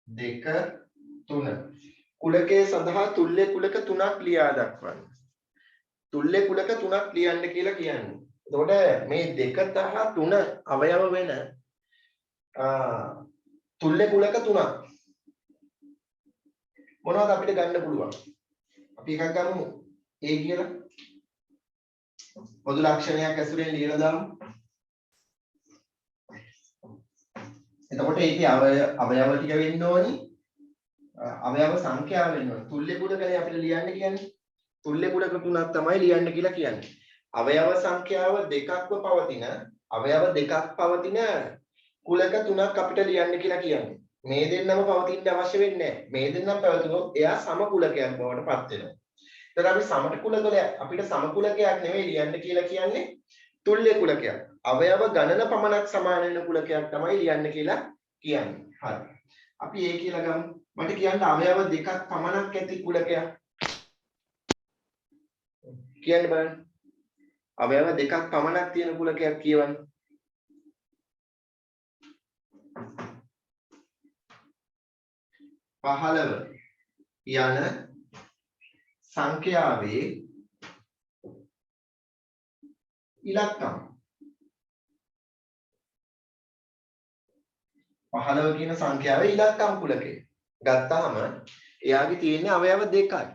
2 3 කුලකයේ සඳහා තුල්‍ය කුලක 3ක් ලියා දක්වන්න. තුල්‍ය කුලක 3ක් ලියන්න කියලා කියන්නේ. එතකොට මේ 2 සහ 3 අවයව වෙන තුල්‍ය කුලක 3ක් මොනවද අපිට ගන්න පුළුවන්? අපි එකක් ගමු A කියලා. පොදු ලක්ෂණයක් ඇසුරෙන් ලියලා දාමු. එතකොට ඒකේ අවයව ටික වෙන්න ඕනි. අවයව සංඛ්‍යාව වෙන්න ඕනි. තුල්‍ය කුලකනේ අපිට ලියන්න කියන්නේ. තුල්‍ය කුලක 3ක් තමයි ලියන්න කියලා කියන්නේ. අවයව සංඛ්‍යාව දෙකක්ව පවතින අවයව දෙකක් පවතින කුලක 3ක් අපිට ලියන්න කියලා කියන්නේ. මේ දෙන්නම පවතින්න අවශ්‍ය වෙන්නේ නැහැ. මේ දෙන්නම පැවතුනොත් එයා සම කුලකයක් බවට පත් වෙනවා. එතකොට අපි සම කුලකවල අපිට සම කුලකයක් නෙවෙයි ලියන්න කියලා කියන්නේ තුල්‍ය කුලකයක්. අවයව ගණන පමණක් සමාන වෙන කුලකයක් තමයි ලියන්න කියලා කියන්නේ. හරි. අපි ඒ කියලා ගමු. මට කියන්න අවයව දෙකක් පමණක් ඇති කුලකයක්. කියන්න බලන්න. අවයව දෙකක් පමණක් තියෙන කුලකයක් කියවන්න. පහළව යන සංඛ්‍යාවේ ඉලක්කම්. 15 කියන සංඛ්‍යාවේ ඉලක්කම් කුලකය. ගත්තාම එයාගේ තියෙන්නේ අවයව දෙකයි.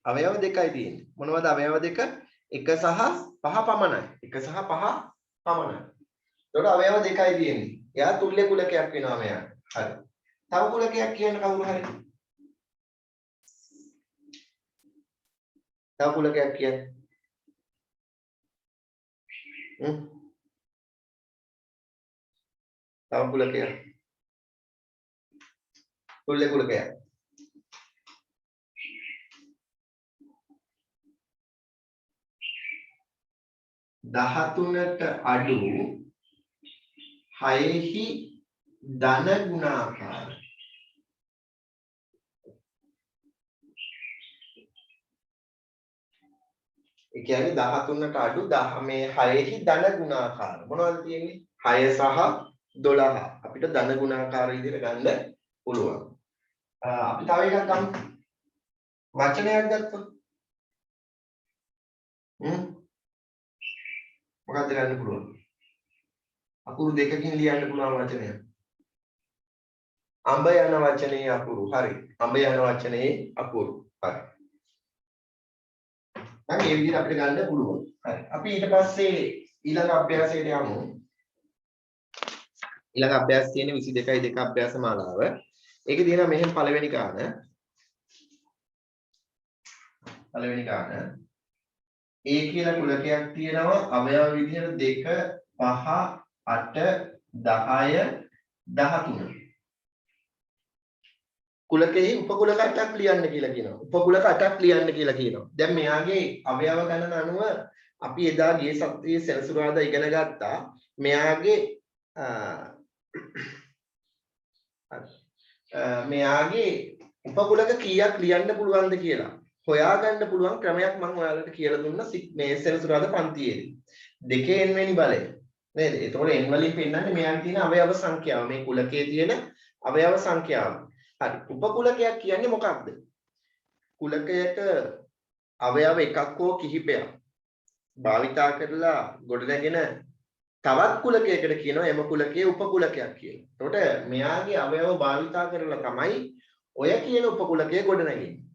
අවයව දෙකයි තියෙන්නේ. මොනවද අවයව දෙක? 1 සහ 5 පමණයි. 1 සහ 5 පමණයි. ඒකට අවයව දෙකයි තියෙන්නේ. එයා තුල්‍ය කුලකයක් වෙනවා මෙයා. හරි. තව කුලකයක් කියන්න කවුරු හරි? තව කුලකයක් කියන්න. තව කුලකයක්. තුල්‍ය කුලකයක්. දහතුනට අඩු 6හි ධන ගුණාකාර. ඒ කියන්නේ 13ට අඩු මේ 6හි ධන ගුණාකාර. මොනවද තියෙන්නේ? 6 සහ 12. අපිට ධන ගුණාකාර විදිහට ගන්න පුළුවන්. අපි තව එකක් ගමු. වචනයක් ගත්තොත්. මොකක්ද ගන්න පුළුවන්? අකුරු දෙකකින් ලියන්න පුළුවන් වචනයක්. අඹ යන වචනේ අකුරු. හරි. අඹ යන වචනේ අකුරු. හරි. දැන් මේ විදිහට අපිට ගන්න පුළුවන්. හරි. අපි ඊට පස්සේ ඊළඟ අභ්‍යාසයට යමු. ඊළඟ අභ්‍යාස තියෙන්නේ 22යි 2 අභ්‍යාස මාලාව. ඒකේ තියෙනවා මෙහෙම පළවෙනි ගාන. පළවෙනි ගාන. A කියලා කුලකයක් තියෙනවා අවයව විදිහට 2 5 8 10 13. කුලකයේ උපකුලක 8ක් ලියන්න කියලා කියනවා. උපකුලක 8ක් ලියන්න කියලා කියනවා. දැන් මෙයාගේ අවයව ගණන අනුව අපි එදා ගිය සතියේ සෙනසුරාදා ඉගෙන ගත්තා. මෙයාගේ උපකුලක කීයක් ලියන්න පුළුවන්ද කියලා හොයාගන්න පුළුවන් ක්‍රමයක් මම ඔයාලට කියලා දුන්නා මේ සෙනසුරාදා පන්තියේදී. 2n වෙනි බලය. නේද? ඒතකොට n වලින් පෙන්නන්නේ මෙයාගේ තියෙන අවයව සංඛ්‍යාව. මේ කුලකයේ තියෙන අවයව සංඛ්‍යාව. හරි. උපකුලකයක් කියන්නේ මොකක්ද? කුලකයට අවයව එකක් හෝ කිහිපයක් භාවිතා කරලා ගොඩනැගෙන තවත් කුලකයකට කියනවා එම කුලකයේ උපකුලකයක් කියලා. එතකොට මෙයාගේ අවයව භාවිතා කරලා තමයි ඔය කියන උපකුලකය ගොඩනැගෙන්නේ.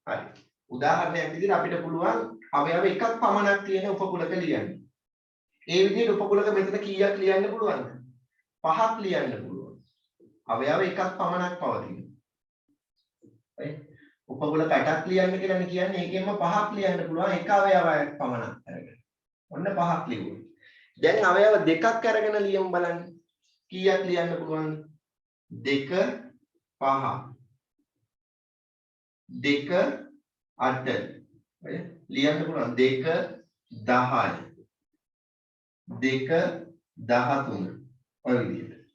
හරි. උදාහරණයක් විදිහට අපිට පුළුවන් අවයව එකක් පමණක් තියෙන උපකුලක ලියන්න. ඒ විදිහට උපකුලක මෙතන කීයක් ලියන්න පුළුවන්ද? 5ක් ලියන්න පුළුවන්. අවයව එකක් පමණක් පවතින. හරි. උපකුලක 8ක් ලියන්න කියලා කියන්නේ ඒකෙන්ම 5ක් ලියන්න පුළුවන් එක අවයවයක් පමණක් අරගෙන. ඔන්න 5ක් ලියුවා. දැන් අවයව දෙකක් අරගෙන ලියමු බලන්න. කීයක් ලියන්න පුළුවන්ද? 2 5 2 8 ලියන්න පුළුවන් 2 10 2 13 ඔය විදිහට.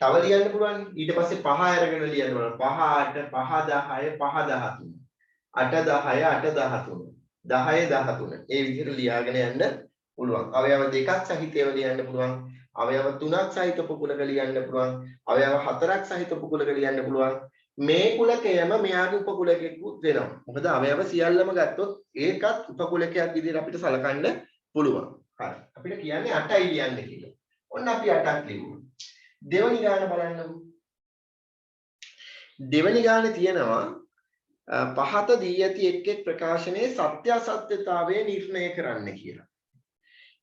තව ලියන්න පුළුවන් ඊට පස්සේ 5 අරගෙන ලියන්න පුළුවන් 5 8 5 10 5 13 8 10 8 13 10 13 ඒ විදිහට ලියාගෙන යන්න පුළුවන්. අවයව දෙකක් සහිතව ලියන්න පුළුවන්. අවයව 3ක් සහිත උපකුලක ලියන්න පුළුවන්. අවයව 4ක් සහිත උපකුලක ලියන්න පුළුවන්. මේ කුලකයම මෙයාගේ උපකුලකෙකුත් වෙනවා. මොකද අවයව සියල්ලම ගත්තොත් ඒකත් උපකුලකයක් විදිහට අපිට සලකන්න පුළුවන්. හරි. අපිට කියන්නේ 8යි ලියන්න කියලා. ඔන්න අපි 8ක් ලියුවා. දෙවෙනි ගාන බලන්නකො. දෙවෙනි ගානේ තියෙනවා පහත දී ඇති එක් එක් ප්‍රකාශනයේ සත්‍ය අසත්‍යතාවය නිර්ණය කරන්න කියලා.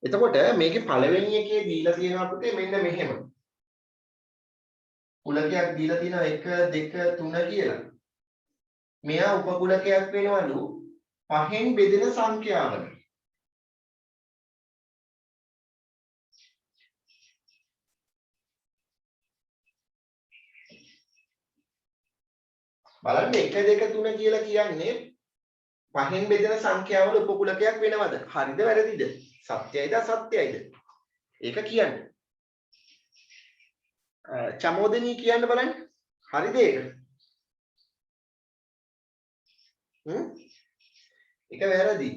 එතකොට මේකේ පළවෙනි එකේ දීලා තියෙනවා පුතේ මෙන්න මෙහෙම. කුලකයක් දීලා තියෙනවා 1 2 3 කියලා. මෙයා උපකුලකයක් වෙනවලු 5න් බෙදෙන සංඛ්‍යාවල. බලන්න 1 2 3 කියලා කියන්නේ 5න් බෙදෙන සංඛ්‍යාවල උපකුලකයක් වෙනවද? හරිද වැරදිද? සත්‍යයිද අසත්‍යයිද? ඒක කියන්නේ. චමෝදනී කියන්න බලන්න. හරිද ඒක? ඒක වැරදි.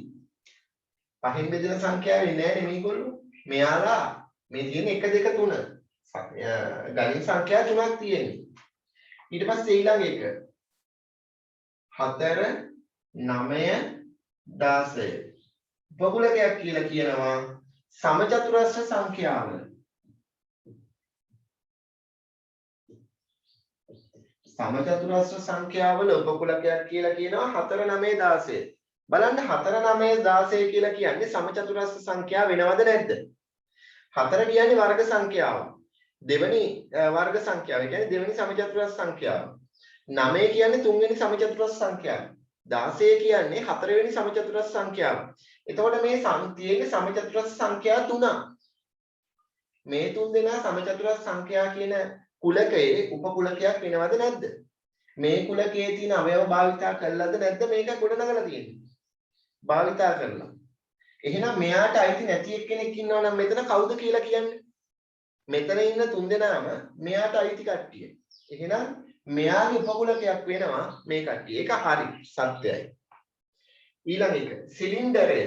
5න් බෙදෙන සංඛ්‍යාවේ නෑනේ මේගොල්ලෝ. මෙයාලා මේ තියෙන 1 2 3. ගණිත සංඛ්‍යා 3ක් තියෙන්නේ. ඊට පස්සේ ඊළඟ එක 4 9 16 උපකුලකයක් කියලා කියනවා සමචතුරස්‍ර සංඛ්‍යාවල. සමචතුරස්‍ර සංඛ්‍යාවල උපකුලකයක් කියලා කියනවා 4 9 16. බලන්න 4 9 16 කියලා කියන්නේ සමචතුරස්‍ර සංඛ්‍යාව වෙනවද නැද්ද? 4 කියන්නේ වර්ග සංඛ්‍යාව. දෙවෙනි වර්ග සංඛ්‍යාව. ඒ කියන්නේ දෙවෙනි සමචතුරස්‍ර සංඛ්‍යාව. 9 කියන්නේ තුන්වෙනි සමචතුරස්‍ර සංඛ්‍යාව. 16 කියන්නේ හතරවෙනි සමචතුරස්‍ර සංඛ්‍යාව. එතකොට මේ තියෙන්නේ සමචතුරස්‍ර සංඛ්‍යා 3. මේ තුන් දෙනා සමචතුරස්‍ර සංඛ්‍යා කියන කුලකයේ උපකුලකයක් වෙනවද නැද්ද? මේ කුලකයේ තියෙන අවයව භාවිතා කළාද නැද්ද මේක ගොඩනගලා තියෙන්නේ? භාවිතා කරලා. එහෙනම් මෙයාට අයිති නැති එක්කෙනෙක් ඉන්නවා නම් මෙතන කවුද කියලා කියන්නේ? මෙතන ඉන්න තුන් දෙනාම මෙයාට අයිති කට්ටිය. එහෙනම් මෙයාගේ උපකුලකයක් වෙනවා මේ කට්ටිය. ඒක හරි සත්‍යයි. ඊළඟ එක සිලින්ඩරය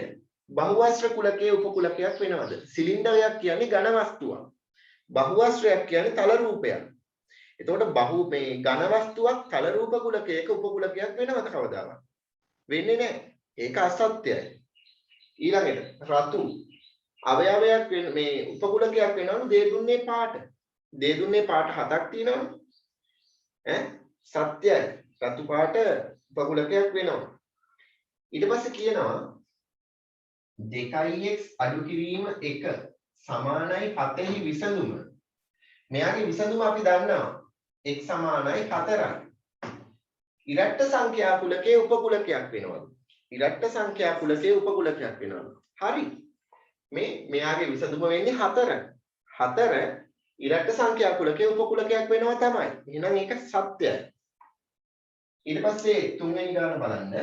බහුවස්ත්‍ර කුලකයේ උපකුලකයක් වෙනවද? සිලින්ඩරයක් කියන්නේ ඝන වස්තුවක්. බහුවස්ත්‍රයක් කියන්නේ තල රූපයක්. එතකොට මේ ඝන වස්තුවක් තල රූප කුලකයක උපකුලකයක් වෙනවද කවදාවත්? වෙන්නේ නැහැ. ඒක අසත්‍යයි. ඊළඟට රතු අවයවයක් මේ උපකුලකයක් වෙනවලු දේදුන්නේ පාට. දේදුන්නේ පාට 7ක් තියෙනවනේ. සත්‍යයි. රතු පාට උපකුලකයක් වෙනවා. ඊට පස්සේ කියනවා 2x අඩු කිරීම 1 සමානයි 7යි විසඳුම. මෙයාගේ විසඳුම අපි දන්නවා. x සමානයි 4යි. ඉරට්ට සංඛ්‍යා කුලකයේ උපකුලකයක් වෙනවා. ඉරට්ට සංඛ්‍යා කුලකයේ උපකුලකයක් වෙනවා. හරි. මෙයාගේ විසඳුම වෙන්නේ 4. 4 ඉරට්ට සංඛ්‍යා කුලකයේ උපකුලකයක් වෙනවා තමයි. එහෙනම් ඒක සත්‍යයි. ඊට පස්සේ තුන්වෙනි ගාන බලන්න.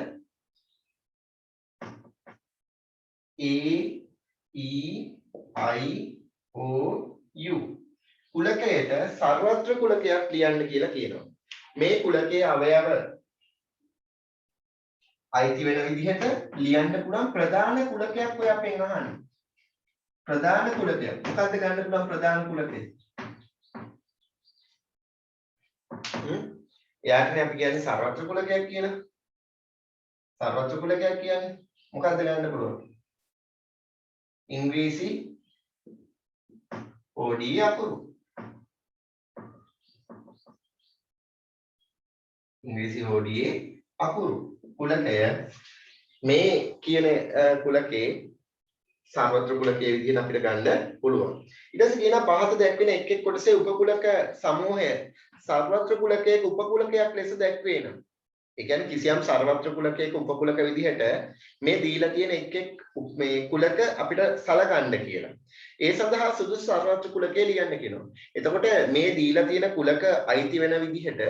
A E I O U කුලකයට සර්වත්‍ර කුලකයක් ලියන්න කියලා කියනවා. මේ කුලකයේ අවයව අයිති වෙන විදිහට ලියන්න පුළුවන් ප්‍රධාන කුලකයක් ඔය අපෙන් අහන්නේ. ප්‍රධාන කුලකයක්. මොකද්ද ගන්න පුළුවන් ප්‍රධාන කුලකය? එයාටනේ අපි කියන්නේ සර්වත්‍ර කුලකයක් කියලා. සර්වත්‍ර කුලකයක් කියන්නේ මොකද්ද ගන්න පුළුවන්? ඉංග්‍රීසි OD අකුරු. ඉංග්‍රීසි OD අකුරු. කුලකය මේ කියන කුලකේ සර්වත්‍ර කුලකයේ විදිහට අපිට ගන්න පුළුවන්. ඊට පස්සේ කියන පහත දැක්වෙන එක් එක් කොටසේ උපකුලක සමූහය සර්වත්‍ර කුලකයක උපකුලකයක් ලෙස දැක්වේ නම් ඒ කියන්නේ කිසියම් සර්වත්‍ර කුලකයක උපකුලක විදිහට මේ දීලා තියෙන එක් එක් මේ කුලක අපිට සලකන්න කියලා. ඒ සඳහා සුදුසු සර්වත්‍ර කුලකය ලියන්න කියනවා. එතකොට මේ දීලා තියෙන කුලක අයිති වෙන විදිහට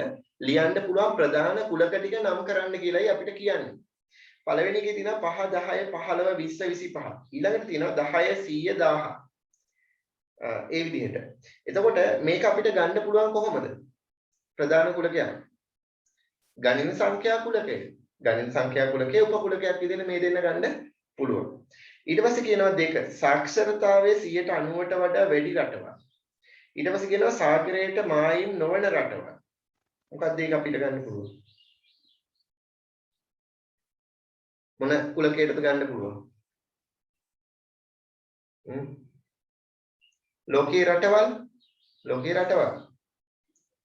ලියන්න පුළුවන් ප්‍රධාන කුලක ටික නම් කරන්න කියලායි අපිට කියන්නේ. පළවෙනි එකේ තියෙනවා 5 10 15 20 25. ඊළඟට තියෙනවා 10 100 1000. ඒ විදිහට. එතකොට මේක අපිට ගන්න පුළුවන් කොහොමද? ප්‍රධාන කුලකයක්. ගණිත සංඛ්‍යා කුලකය. ගණිත සංඛ්‍යා කුලකයේ උපකුලකයක් විදිහට මේ දෙන්න ගන්න පුළුවන්. ඊට පස්සේ කියනවා දෙක සාක්ෂරතාවයේ 90%ට වඩා වැඩි රටවල්. ඊට පස්සේ කියනවා සාගරයට මායිම් නොවන රටවල්. මොකක්ද ඒක අපිට ගන්න පුළුවන්? මොන කුලකයකටද ගන්න පුළුවන්? ලෝකේ රටවල්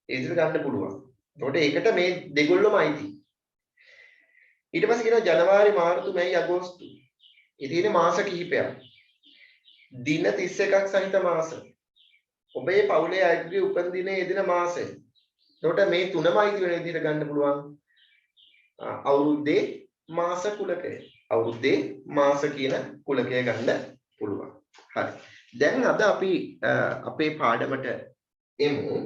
ඒකට ගන්න පුළුවන්. එතකොට ඒකට මේ දෙගොල්ලම අයිති. ඊට පස්සේ කියනවා ජනවාරි මාර්තු මැයි අගෝස්තු. ඉතින් මාස කිහිපයක්. දින 31ක් සහිත මාස. ඔබේ පවුලේ අයගේ උපන් දිනේ යෙදෙන මාසය. එතකොට මේ තුනම අයිති වෙන විදිහට ගන්න පුළුවන්. අවුරුද්දේ මාස කුලකය. අවුරුද්දේ මාස කියන කුලකය ගන්න පුළුවන්. හරි. දැන් අද අපි අපේ පාඩමට එමු.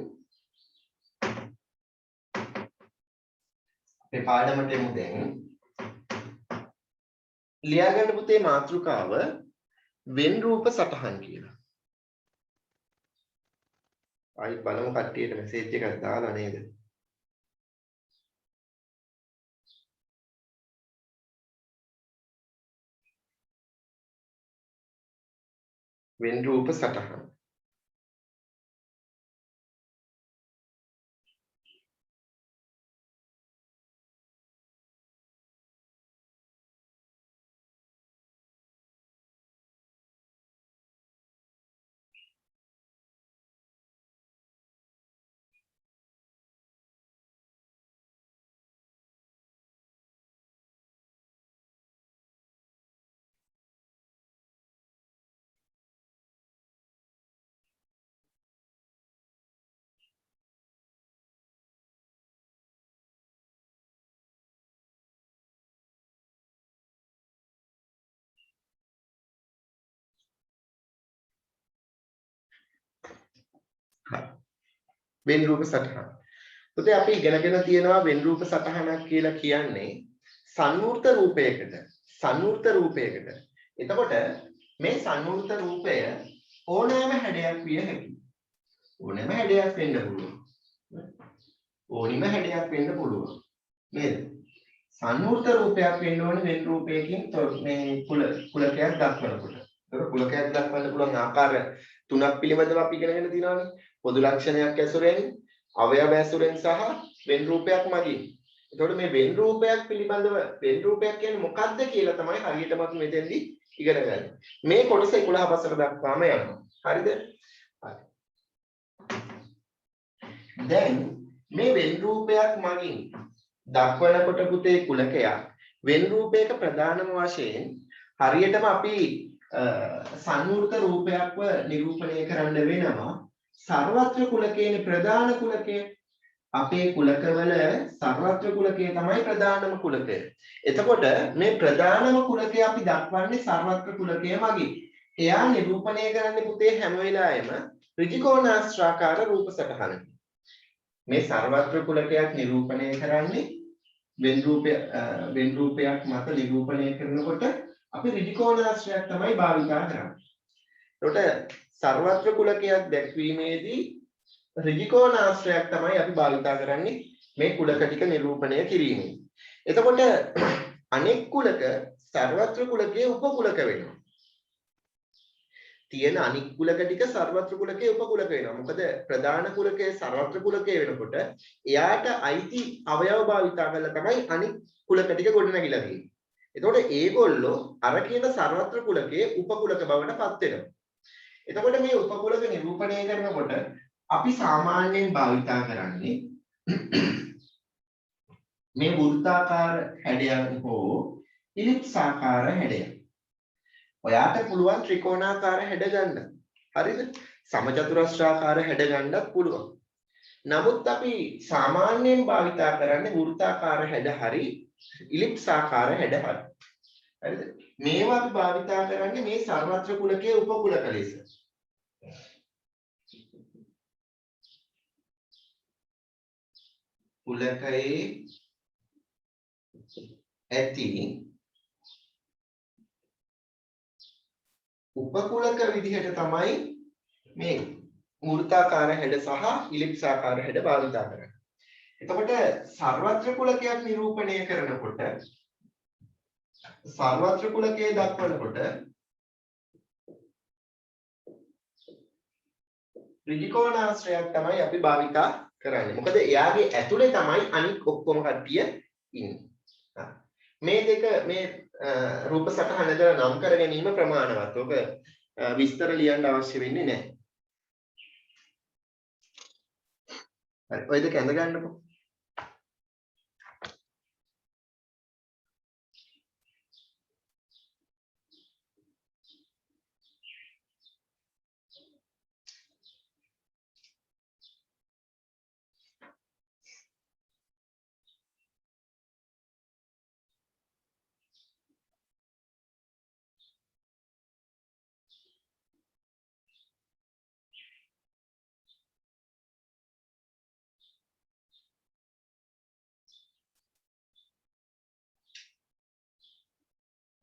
අපේ පාඩමට එමු දැන්. ලියා ගන්න පුතේ මාතෘකාව වෙන් රූප සටහන් කියලා. ආයි බලමු කට්ටියට මෙසේජ් එකක් දාලා නේද? වෙන් රූප සටහන්. වෙන් රූප සටහන්. පුතේ අපි ඉගෙනගෙන තියෙනවා වෙන් රූප සටහනක් කියලා කියන්නේ සංවෘත රූපයකට. එතකොට මේ සංවෘත රූපය ඕනෑම හැඩයක් විය හැකියි. ඕනෑම හැඩයක් වෙන්න පුළුවන්. නේද? සංවෘත රූපයක් වෙන්න ඕනේ වෙන් රූපයකින් මේ කුලකයක් දක්වනකොට. ඒක කුලකයක් දක්වන්න පුළුවන් ආකාර තුනක් පිළිබඳව අපි ඉගෙනගෙන තියෙනවානේ. පොදු ලක්ෂණයක් ඇසුරෙන්, අවයව ඇසුරෙන් සහ වෙන් රූපයක් මගින්. එතකොට මේ වෙන් රූපයක් පිළිබඳව වෙන් රූපයක් කියන්නේ මොකක්ද කියලා තමයි හරියටම අපි මෙතෙන්දී ඉගෙන ගන්න. මේ කොටස 11 පස්සට දක්වාම යනවා. හරිද? හරි. දැන් මේ වෙන් රූපයක් මගින් දක්වනකොට පුතේ කුලකයක් වෙන් රූපයක ප්‍රධානම වශයෙන් හරියටම අපි සංවෘත රූපයක්ව නිරූපණය කරන්න වෙනවා. සර්වත්‍ර කුලකයේ ප්‍රධාන කුලකය අපේ කුලකවල සර්වත්‍ර කුලකය තමයි ප්‍රධානම කුලකය. එතකොට මේ ප්‍රධානම කුලකය අපි දක්වන්නේ සර්වත්‍ර කුලකය මගින්. එයා නිරූපණය කරන්නේ පුතේ හැම වෙලාවෙම ඍජුකෝණාශ්‍රාකාර රූප සටහනකින්. මේ සර්වත්‍ර කුලකයක් නිරූපණය කරන්නේ වෙන් රූපයක් මත නිරූපණය කරනකොට අපි ඍජුකෝණාශ්‍රයක් තමයි භාවිතා කරන්නේ. එතකොට සර්වත්‍ර කුලකයක් දැක්වීමේදී ඍජුකෝණාශ්‍රයක් තමයි අපි භාවිතා කරන්නේ මේ කුලක ටික නිරූපණය කිරීමේ. එතකොට අනෙක් කුලක සර්වත්‍ර කුලකයේ උපකුලක වෙනවා. තියෙන අනික් කුලක ටික සර්වත්‍ර කුලකයේ උපකුලක වෙනවා. මොකද ප්‍රධාන කුලකයේ සර්වත්‍ර කුලකයේ වෙනකොට එයාට අයිති අවයව භාවිතා කරලා තමයි අනික් කුලක ටික ගොඩනැගිලා තියෙන්නේ. එතකොට ඒගොල්ලෝ අර කියන සර්වත්‍ර කුලකයේ උපකුලක බවට පත් වෙනවා. එතකොට මේ උපකුලක නිරූපණය කරනකොට අපි සාමාන්‍යයෙන් භාවිතා කරන්නේ මේ වෘත්තාකාර හැඩයක් හෝ ඉලිප්සාකාර හැඩයක්. ඔයාට පුළුවන් ත්‍රිකෝණාකාර හැඩ ගන්න. හරිද? සමචතුරස්‍රාකාර හැඩ ගන්නත් පුළුවන්. නමුත් අපි සාමාන්‍යයෙන් භාවිතා කරන්නේ වෘත්තාකාර හැඩ හරි ඉලිප්සාකාර හැඩ හරි. හරිද? මේවා අපි භාවිතා කරන්නේ මේ සර්වත්‍ර කුලකයේ උපකුලක ලෙස. කුලකයේ ඇති උපකුලක විදිහට තමයි මේ වෘත්තාකාර හැඩ සහ ඉලිප්සාකාර හැඩ භාවිතා කරන්නේ. එතකොට සර්වත්‍ර කුලකයක් නිරූපණය කරනකොට සර්වත්‍ර කුලකයේ දක්වනකොට ඍජුකෝණාශ්‍රයක් තමයි අපි භාවිතා කරන්නේ. මොකද එයාගේ ඇතුලේ තමයි අනික් ඔක්කොම කට්ටිය ඉන්නේ. මේ දෙක මේ රූප සටහනද නම් කර ගැනීම ප්‍රමාණවත්. ඔබ විස්තර ලියන්න අවශ්‍ය වෙන්නේ නැහැ. හරි. ඔය දෙක ඇඳ ගන්නකො.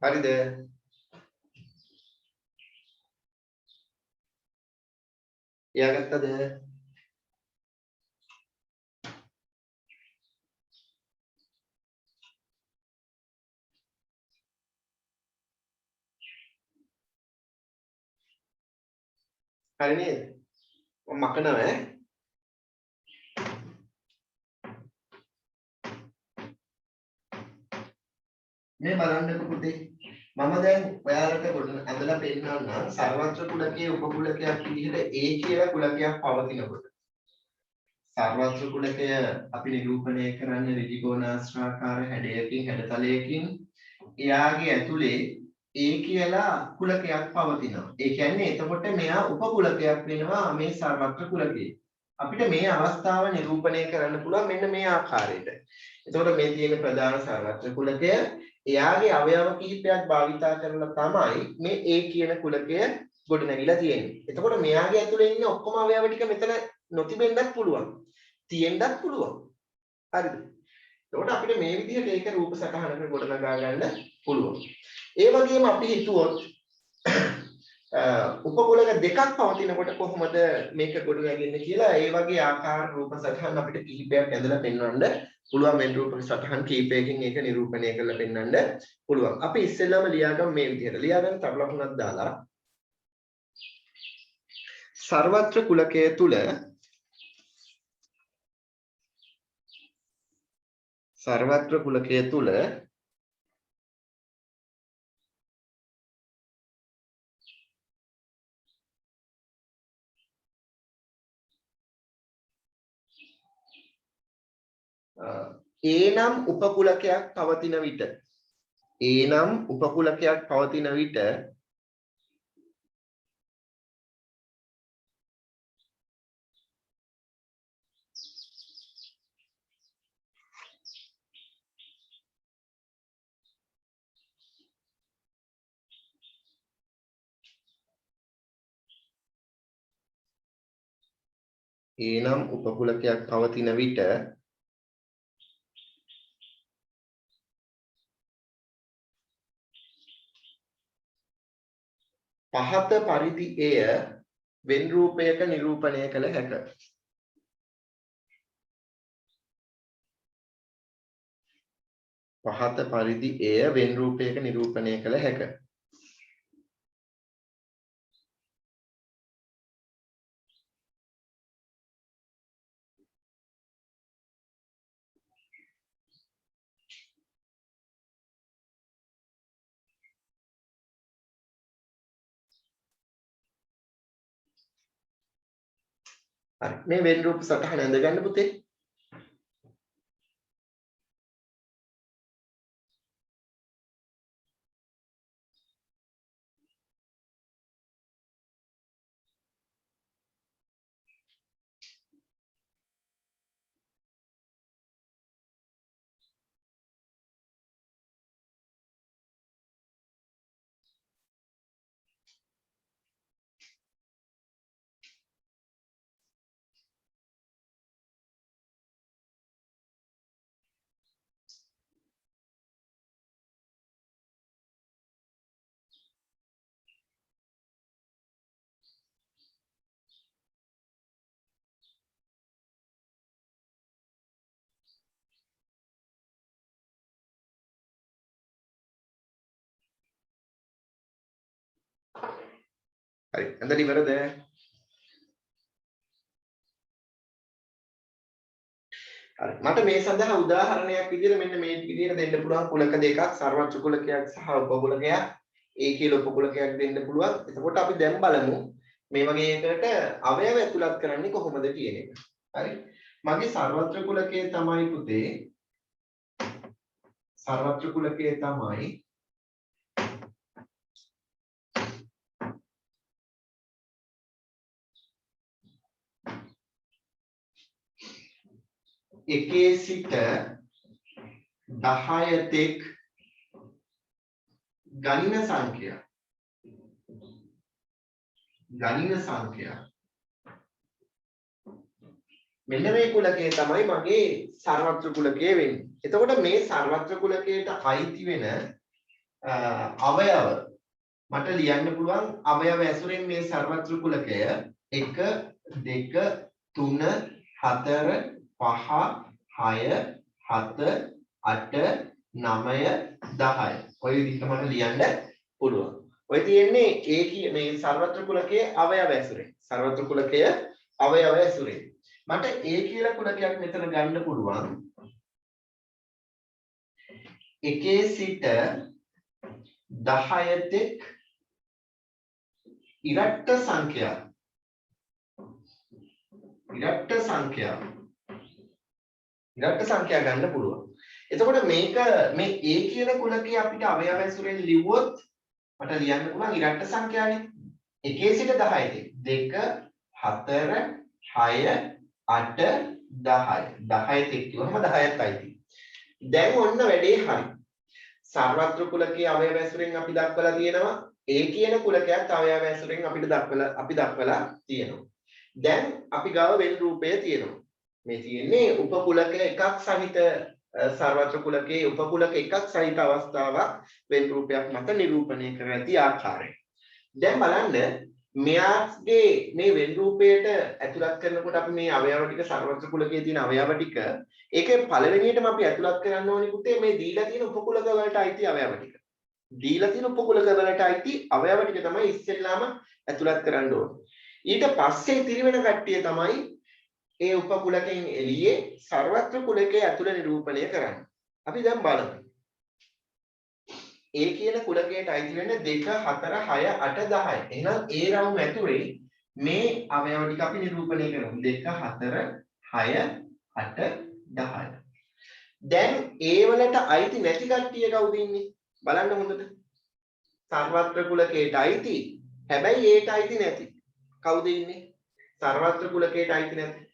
හරිද? එයාගත්තද? හරි නේද? මම මකනවා ඈ. මේ බලන්නකො පුතේ. මම දැන් ඔයාලට ඇඳලා පෙන්නන්නම් සර්වත්‍ර කුලකයේ උපකුලකයක් විදිහට A කියලා කුලකයක් පවතිනකොට. සර්වත්‍ර කුලකය අපි නිරූපණය කරන්නේ ඍජුකෝණාශ්‍රාකාර හැඩයකින් හැඩතලයකින්. එයාගේ ඇතුලේ A කියලා කුලකයක් පවතිනවා. ඒ කියන්නේ එතකොට මෙයා උපකුලකයක් වෙනවා මේ සර්වත්‍ර කුලකයේ. අපිට මේ අවස්ථාව නිරූපණය කරන්න පුළුවන් මෙන්න මේ ආකාරයට. එතකොට මේ තියෙන ප්‍රධාන සර්වත්‍ර කුලකය එයාගේ අවයව කිහිපයක් භාවිතා කරලා තමයි මේ A කියන කුලකය ගොඩනැගිලා තියෙන්නේ. එතකොට මෙයාගේ ඇතුලේ ඉන්න ඔක්කොම අවයව ටික මෙතන නොතිබෙන්නත් පුළුවන්. තියෙන්නත් පුළුවන්. හරිද? එතකොට අපිට මේ විදිහට ඒක රූප සටහනකට ගොඩනගා ගන්න පුළුවන්. ඒ වගේම අපි හිතුවොත් උපකුලක දෙකක් පවතිනකොට කොහොමද මේක ගොඩනැගෙන්නේ කියලා ඒ වගේ ආකාර රූප සටහන් අපිට කිහිපයක් ඇඳලා පෙන්වන්න පුළුවන්. මේ රූප සටහන් කිහිපයකින් ඒක නිරූපණය කරලා පෙන්වන්න පුළුවන්. අපි ඉස්සෙල්ලාම ලියාගමු මේ විදිහට. ලියාගන්න තව ලකුණක් දාලා සර්වත්‍ර කුලකය තුල A නම් උපකුලකයක් පවතින විට පහත පරිදි එය වෙන් රූපයක නිරූපණය කළ හැක. පහත පරිදි එය වෙන් රූපයක නිරූපණය කළ හැක. හරි. මේ වෙන් රූප සටහන ඇඳ ගන්න පුතේ. හරි. ඇඳලා ඉවරද? හරි. මට මේ සඳහා උදාහරණයක් විදිහට මෙන්න මේ විදිහට දෙන්න පුළුවන් කුලක දෙකක් සර්වත්‍ර කුලකයක් සහ උපකුලකයක්. ඒ කියලා උපකුලකයක් දෙන්න පුළුවන්. එතකොට අපි දැන් බලමු මේ වගේ එකකට අවයව ඇතුළත් කරන්නේ කොහොමද කියන එක. හරි. මගේ සර්වත්‍ර කුලකයේ තමයි පුතේ සර්වත්‍ර කුලකයේ තමයි එකේ සිට 10 තෙක් ගණන සංඛ්‍යා මෙන්න මේ කුලකයේ තමයි මගේ සර්වත්‍ර කුලකය වෙන්නේ. එතකොට මේ සර්වත්‍ර කුලකයට අයිති වෙන අවයව මට ලියන්න පුළුවන් අවයව ඇසුරෙන් මේ සර්වත්‍ර කුලකය 1 2 3 4 5 6 7 8 9 10 ඔය විදිහට මට ලියන්න පුළුවන්. ඔය තියෙන්නේ මේ සර්වත්‍ර කුලකයේ අවයව ඇසුරෙන්. සර්වත්‍ර කුලකයේ අවයව ඇසුරෙන්. මට A කියලා කුලකයක් මෙතන ගන්න පුළුවන්. එකේ සිට 10 තෙක් ඉරට්ට සංඛ්‍යා ගන්න පුළුවන්. එතකොට මේක මේ A කියන කුලකයේ අපිට අවයව ඇසුරෙන් ලිව්වොත් මට ලියන්න පුළුවන් ඉරට්ට සංඛ්‍යානේ. එකේ සිට 10 තෙක් 2 4 6 8 10 10 තෙක් කිව්වම 10ක් අයිති. දැන් ඔන්න වැඩේ හරි. සර්වත්‍ර කුලකයේ අවයව ඇසුරෙන් අපි දක්වලා තියෙනවා. A කියන කුලකයක් අවයව ඇසුරෙන් අපි දක්වලා තියෙනවා. දැන් අපි ගාව වෙන රූපය තියෙනවා. මේ තියෙන්නේ උපකුලක එකක් සහිත සර්වත්‍ර කුලකයේ උපකුලක එකක් සහිත අවස්ථාවක් වෙන රූපයක් මත නිරූපණය කර ඇති ආකාරය. දැන් බලන්න මෙයාගේ මේ වෙන රූපයට ඇතුළත් කරනකොට අපි මේ අවයව ටික සර්වත්‍ර කුලකයේ තියෙන අවයව ටික ඒකේ පළවෙනියටම අපි ඇතුළත් කරන්න ඕනේ පුතේ මේ දීලා තියෙන උපකුලක වලට අයිති අවයව ටික. දීලා තියෙන උපකුලක වලට අයිති අවයව ටික තමයි ඉස්සෙල්ලාම ඇතුළත් කරන්න ඕනේ. ඊට පස්සේ ඉතිරි වෙන කට්ටිය තමයි ඒ උපකුලකෙන් එළියේ සර්වත්‍ර කුලකයේ ඇතුළ නිරූපණය කරන්නේ. අපි දැන් බලමු. A කියන කුලකයට අයිති වෙන්නේ 2 4 6 8 10. එහෙනම් A රවුම ඇතුලේ මේ අවයව ටික අපි නිරූපණය කරමු. 2 4 6 8 10. දැන් A වලට අයිති නැති කට්ටිය කවුද ඉන්නේ? බලන්න හොඳට. සර්වත්‍ර කුලකයට අයිති. හැබැයි ඒට අයිති නැති. කවුද ඉන්නේ? සර්වත්‍ර කුලකයට අයිති නැති.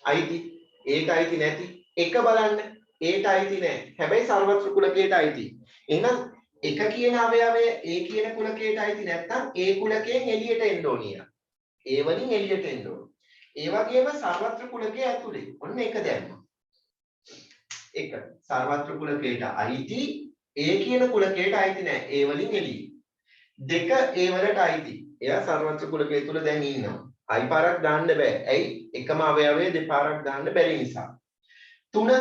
අයිති. ඒට අයිති නැති. එක බලන්න. ඒට අයිති නැහැ. හැබැයි සර්වත්‍ර කුලකයට අයිති. එහෙනම් එක කියන අවයවය A කියන කුලකයට අයිති නැත්නම් A කුලකයෙන් එළියට එන්න ඕනිය. A වලින් එළියට එන්න ඕන. ඒ වගේම සර්වත්‍ර කුලකයේ ඇතුලේ. ඔන්න එක දැම්මා. එක සර්වත්‍ර කුලකයට අයිති A කියන කුලකයට අයිති නැහැ. A වලින් එළිය. දෙක A වලට අයිති. එයා සර්වත්‍ර කුලකයේ තුල දැන් ඉන්නවා. අයි පාරක් දාන්න බෑ. ඇයි? එකම අවයවයේ දෙපාරක් දාන්න බැරි නිසා. 3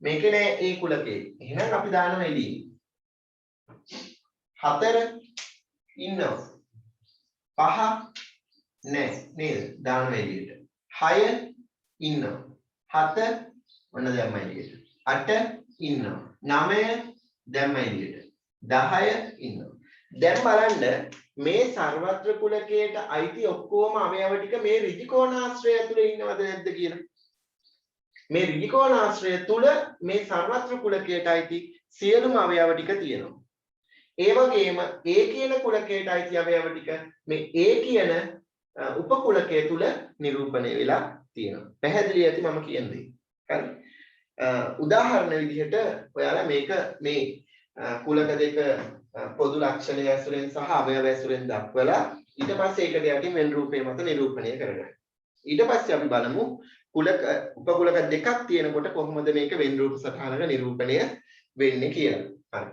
මේකේ නෑ A කුලකේ. එහෙනම් අපි දානවා එළියේ. 4 ඉන්නවා. 5 නෑ නේද? දානවා එළියට. 6 ඉන්නවා. 7 ඔන්න දැම්ම එළියට. 8 ඉන්නවා. 9 දැම්ම එළියට. 10 ඉන්නවා. දැන් බලන්න මේ සර්වත්‍ර කුලකයට අයිති ඔක්කොම අවයව ටික මේ ඍජුකෝණාශ්‍රය ඇතුලේ ඉන්නවද නැද්ද කියලා. මේ ඍජුකෝණාශ්‍රය තුල මේ සර්වත්‍ර කුලකයට අයිති සියලුම අවයව ටික තියෙනවා. ඒ වගේම A කියන කුලකයට අයිති අවයව ටික මේ A කියන උපකුලකයේ තුල නිරූපණය වෙලා තියෙනවා. පැහැදිලි ඇති මම කියන දේ. හරි. උදාහරණ විදිහට ඔයාලා මේක මේ කුලක දෙක පොදු ලක්ෂණ ඇසුරෙන් සහ අවයව ඇසුරෙන් දක්වලා ඊට පස්සේ ඒකට යටින් වෙන රූපේ මත නිරූපණය කරගන්න. ඊට පස්සේ අපි බලමු කුලක උපකුලක දෙකක් තියෙනකොට කොහොමද මේක වෙන රූප සටහනක නිරූපණය වෙන්නේ කියලා. හරි.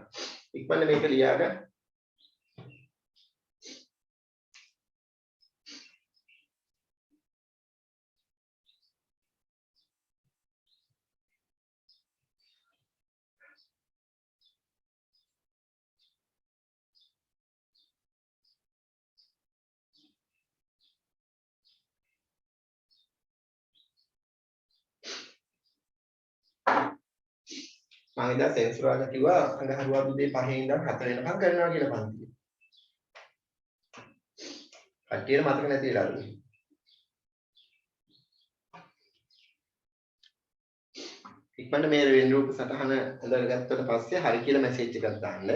ඉක්මනට මේක ලියාගන්න. මම ඉතින් සෙන්සුරාලා කිව්වා අඟහරුවා උදේ 5 ඉඳන් 4 වෙනකම් කරනවා කියලා පන්තිය. කට්ටියට මතක නැති වෙලාද? ඉක්මනට මේ වෙන රූප සටහන හොඳට ගත්තට පස්සේ හරි කියලා මැසේජ් එකක් දාන්න.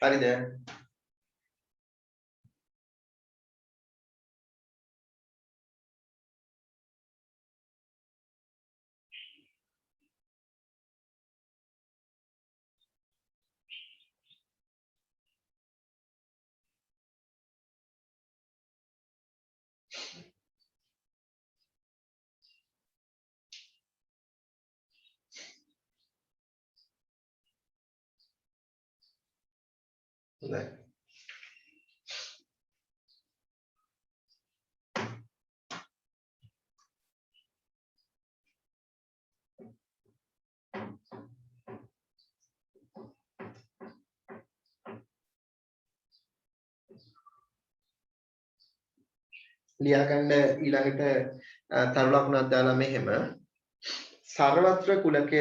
හරිද? හොඳයි. ලියාගන්න ඊළඟට තරු ලකුණක් දාලා මෙහෙම සර්වත්‍ර කුලකය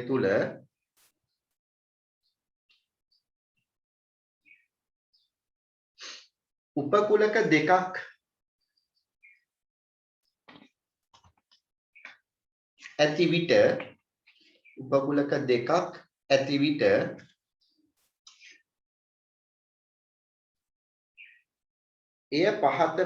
තුල උපකුලක දෙකක් ඇති විට එය පහත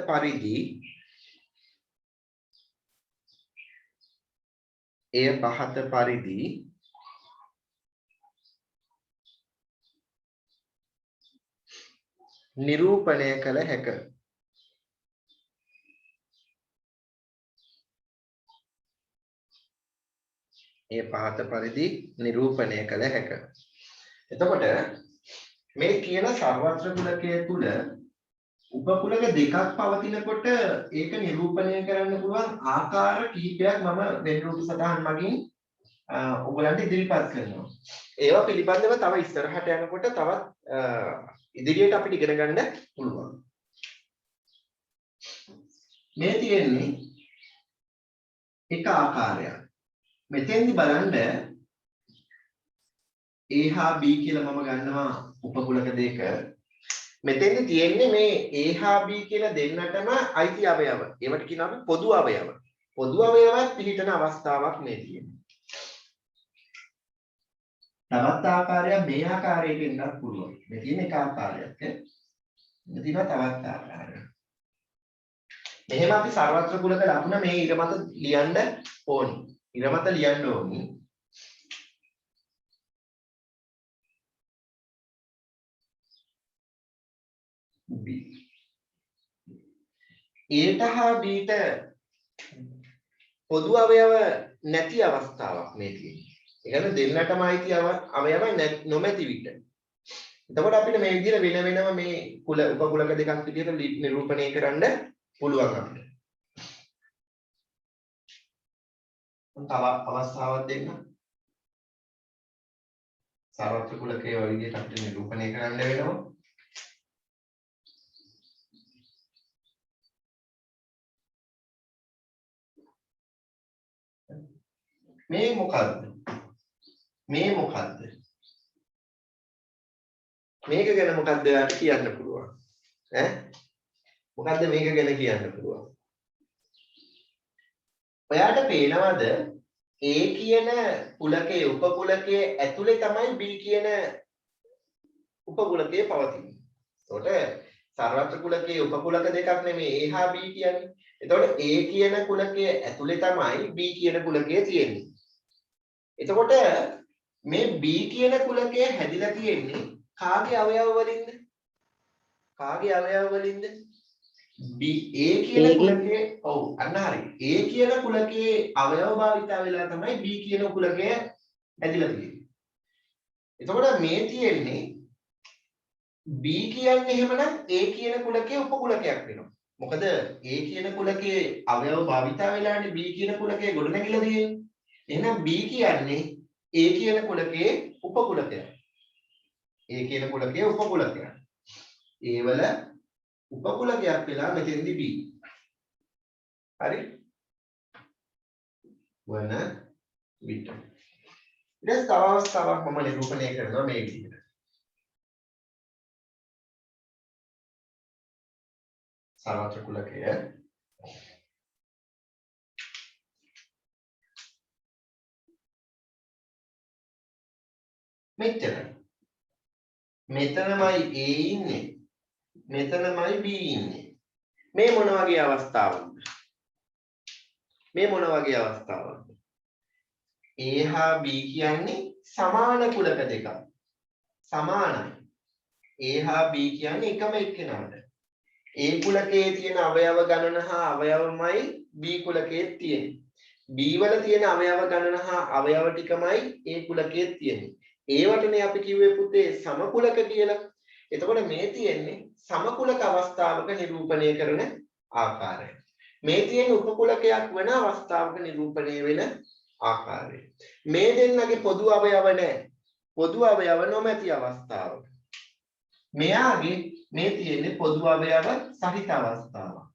පරිදි නිරූපණය කළ හැක. එතකොට මේ කියන සර්වත්‍ර කුලකය තුල උපකුලක දෙකක් පවතිනකොට ඒක නිරූපණය කරන්න පුළුවන් ආකාර කිහිපයක් මම වෙන රූප සටහන් මගින් ඔයගලන්ට ඉදිරිපත් කරනවා. ඒවා පිළිබඳව තව ඉස්සරහට යනකොට තවත් ඉදිරියට අපිට ඉගෙන ගන්න පුළුවන්. මේ තියෙන්නේ එක ආකාරයක්. මෙතෙන්දි බලන්න A හා B කියලා මම ගන්නවා උපකුලක දෙක. මෙතෙන්දි තියෙන්නේ මේ A හා B කියලා දෙන්නටම අයිති අවයව. ඒවට කියනවා අපි පොදු අවයව. පොදු අවයවත් පිළිතන අවස්ථාවක් මේ තියෙන්නේ. තවත් ආකාරයක් මේ ආකාරයකට එන්නත් පුළුවන්. මේ තියෙන එක ආකාරයක්. මේ තියෙන තවත් ආකාරයක්. මෙහෙම අපි සර්වත්‍ර කුලක ලකුණ මේ ඉර මත ලියන්න ඕනි. B. Aට හා Bට පොදු අවයව නැති අවස්ථාවක් මේ තියෙන්නේ. ඒ කියන්නේ දෙන්නටම අයිති අවයව නොමැති විට. එතකොට අපිට මේ විදිහට වෙනම මේ උපකුලක දෙකක් විදිහට නිරූපණය කරන්න පුළුවන් අපිට. තව අවස්ථාවක් දෙන්න. සර්වත්‍ර කුලකයේ ඔය විදිහට අපිට නිරූපණය කරන්න වෙනවා. මේ මොකද්ද? මේක ගැන මොකද්ද ඔයාලට කියන්න පුළුවන්? මොකද්ද මේක ගැන කියන්න පුළුවන්? ඔයාට පේනවද A කියන කුලකයේ උපකුලකයේ ඇතුලේ තමයි B කියන උපකුලකයේ පවතින්නේ. එතකොට සර්වත්‍ර කුලකයේ උපකුලක දෙකක් නෙමෙයි A හා B කියන්නේ. එතකොට A කියන කුලකයේ ඇතුලේ තමයි B කියන කුලකයේ තියෙන්නේ. එතකොට මේ B කියන කුලකය හැදිලා තියෙන්නේ කාගේ අවයව වලින්ද? කාගේ අවයව වලින්ද? B A කියන කුලකයේ ඔව් අන්න හරි. A කියන කුලකයේ අවයව භාවිතා වෙලා තමයි B කියන කුලකය හැදිලා තියෙන්නේ. එතකොට මේ තියෙන්නේ B කියන්නේ එහෙමනම් A කියන කුලකයේ උපකුලකයක් වෙනවා. මොකද A කියන කුලකයේ අවයව භාවිතා වෙලානේ B කියන කුලකයේ ගොඩනැගිලා තියෙන්නේ. එහෙනම් B කියන්නේ A කියන කුලකයේ උපකුලකයක්. A කියන කුලකයේ උපකුලකයක්. A වල උපකුලකයක් වෙලා මෙතෙන්දි B. හරි? වන විට. ඊට තව අවස්ථාවක් මම නිරූපණය කරනවා මේ විදිහට. සර්වත්‍ර කුලකය මෙච්චරයි. මෙතනමයි A ඉන්නේ. මෙතනමයි B ඉන්නේ. මේ මොන වගේ අවස්ථාවක්ද? මේ මොන වගේ අවස්ථාවක්ද? A හා B කියන්නේ සමාන කුලක දෙකක්. සමානයි. A හා B කියන්නේ එකම එක්කෙනාට. A කුලකයේ තියෙන අවයව ගණන හා අවයවමයි B කුලකයේ තියෙන්නේ. B වල තියෙන අවයව ගණන හා අවයව ටිකමයි A කුලකයේ තියෙන්නේ. ඒවටනේ අපි කිව්වේ පුතේ සමකුලක කියලා. එතකොට මේ තියෙන්නේ සමකුලක අවස්ථාවක නිරූපණය කරන ආකාරය. මේ තියෙන උපකුලකයක් වෙන අවස්ථාවක නිරූපණය වෙන ආකාරය. මේ දෙන්නගේ පොදු අවයව නැහැ. පොදු අවයව නොමැති අවස්ථාවක. මෙයාගේ මේ තියෙන්නේ පොදු අවයව සහිත අවස්ථාවක්.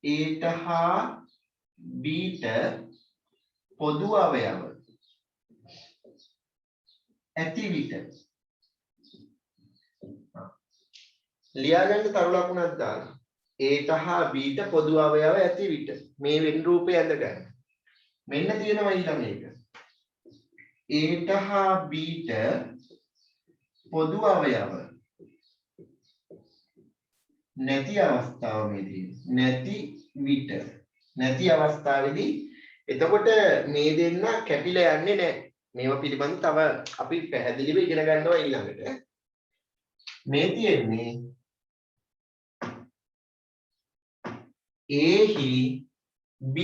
A ට හා B ට පොදු අවයව ඇති විට ලියාගන්න තරු ලකුණක් දාලා A ට හා B ට පොදු අවයව ඇති විට මේ වෙන රූපය ඇඳ ගන්න. මෙන්න තියෙනවා ඊළඟ එක. A ට හා B ට පොදු අවයව නැති අවස්ථාවේදී නැති විට නැති අවස්ථාවේදී එතකොට මේ දෙන්න කැපිලා යන්නේ නැහැ. මේවා පිළිබඳව තව අපි පැහැදිලිව ඉගෙන ගන්නවා ඊළඟට. මේ තියෙන්නේ A හි B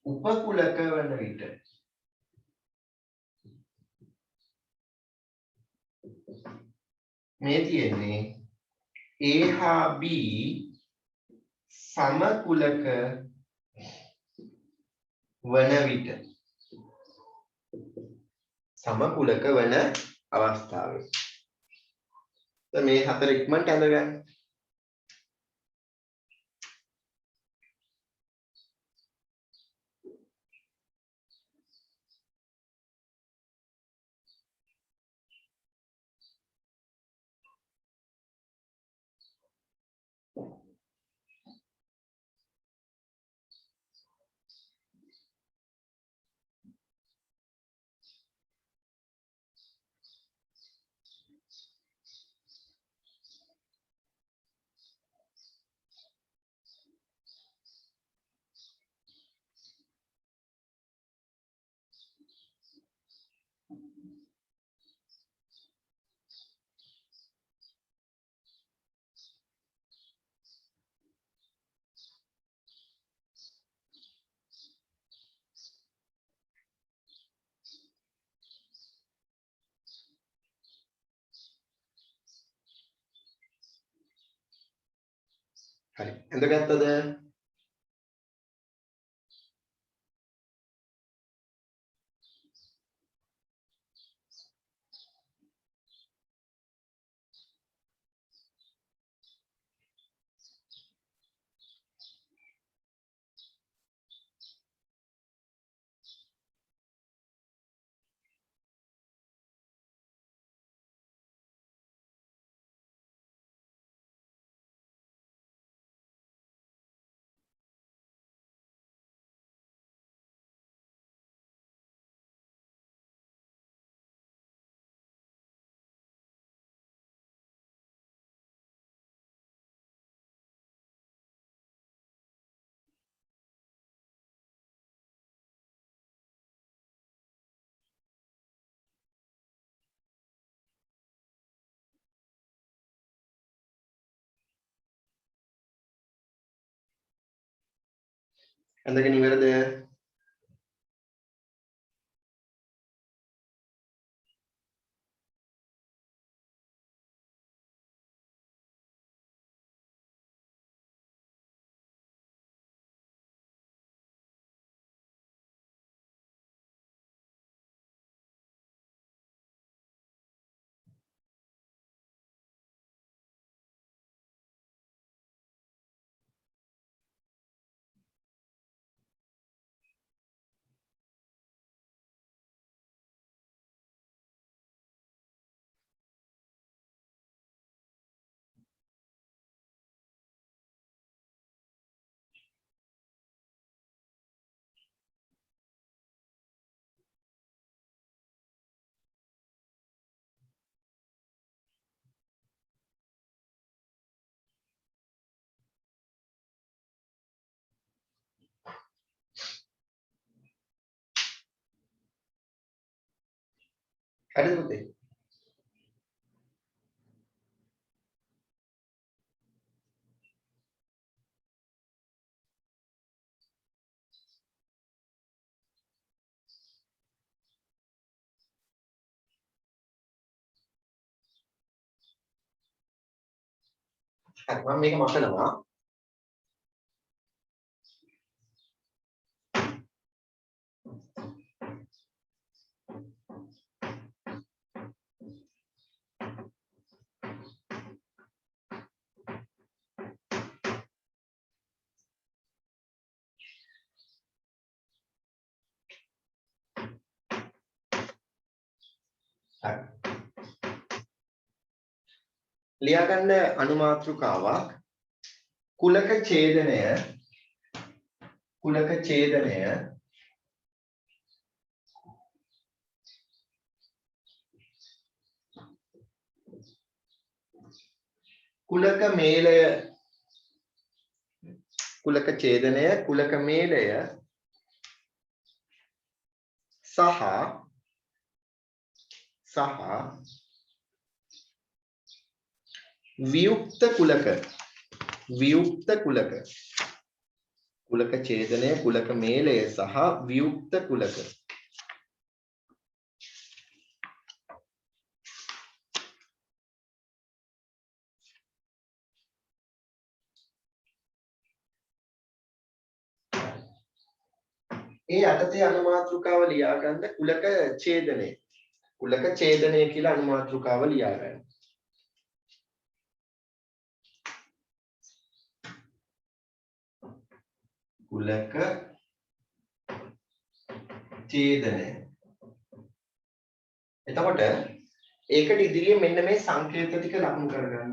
උපකුලක වන විට මේ තියෙන්නේ A හා B සමකුලක වන විට සමකුලක වන අවස්ථාවේ. දැන් මේ හතර ඉක්මනට අඳගන්න. හරි. අඳගත්තද? ඇඳගෙන ඉවරද? හරිද පුතේ? හරි මම මේක මතනවා. ලියාගන්න අනුමාත්‍රිකාවක් කුලක ඡේදනය කුලක මේලය සහ වියුක්ත කුලක කුලක ඡේදනය කුලක මේලය සහ වියුක්ත කුලක ඒ යටතේ අනුමාත්‍රිකාව ලියා ගන්න කුලක ඡේදනය කියලා අනුමාත්‍රිකාව ලියා ගන්න. කුලක ඡේදනය. එතකොට ඒකට ඉදිරියේ මෙන්න මේ සංකේත ටික ලකුණු කරගන්න.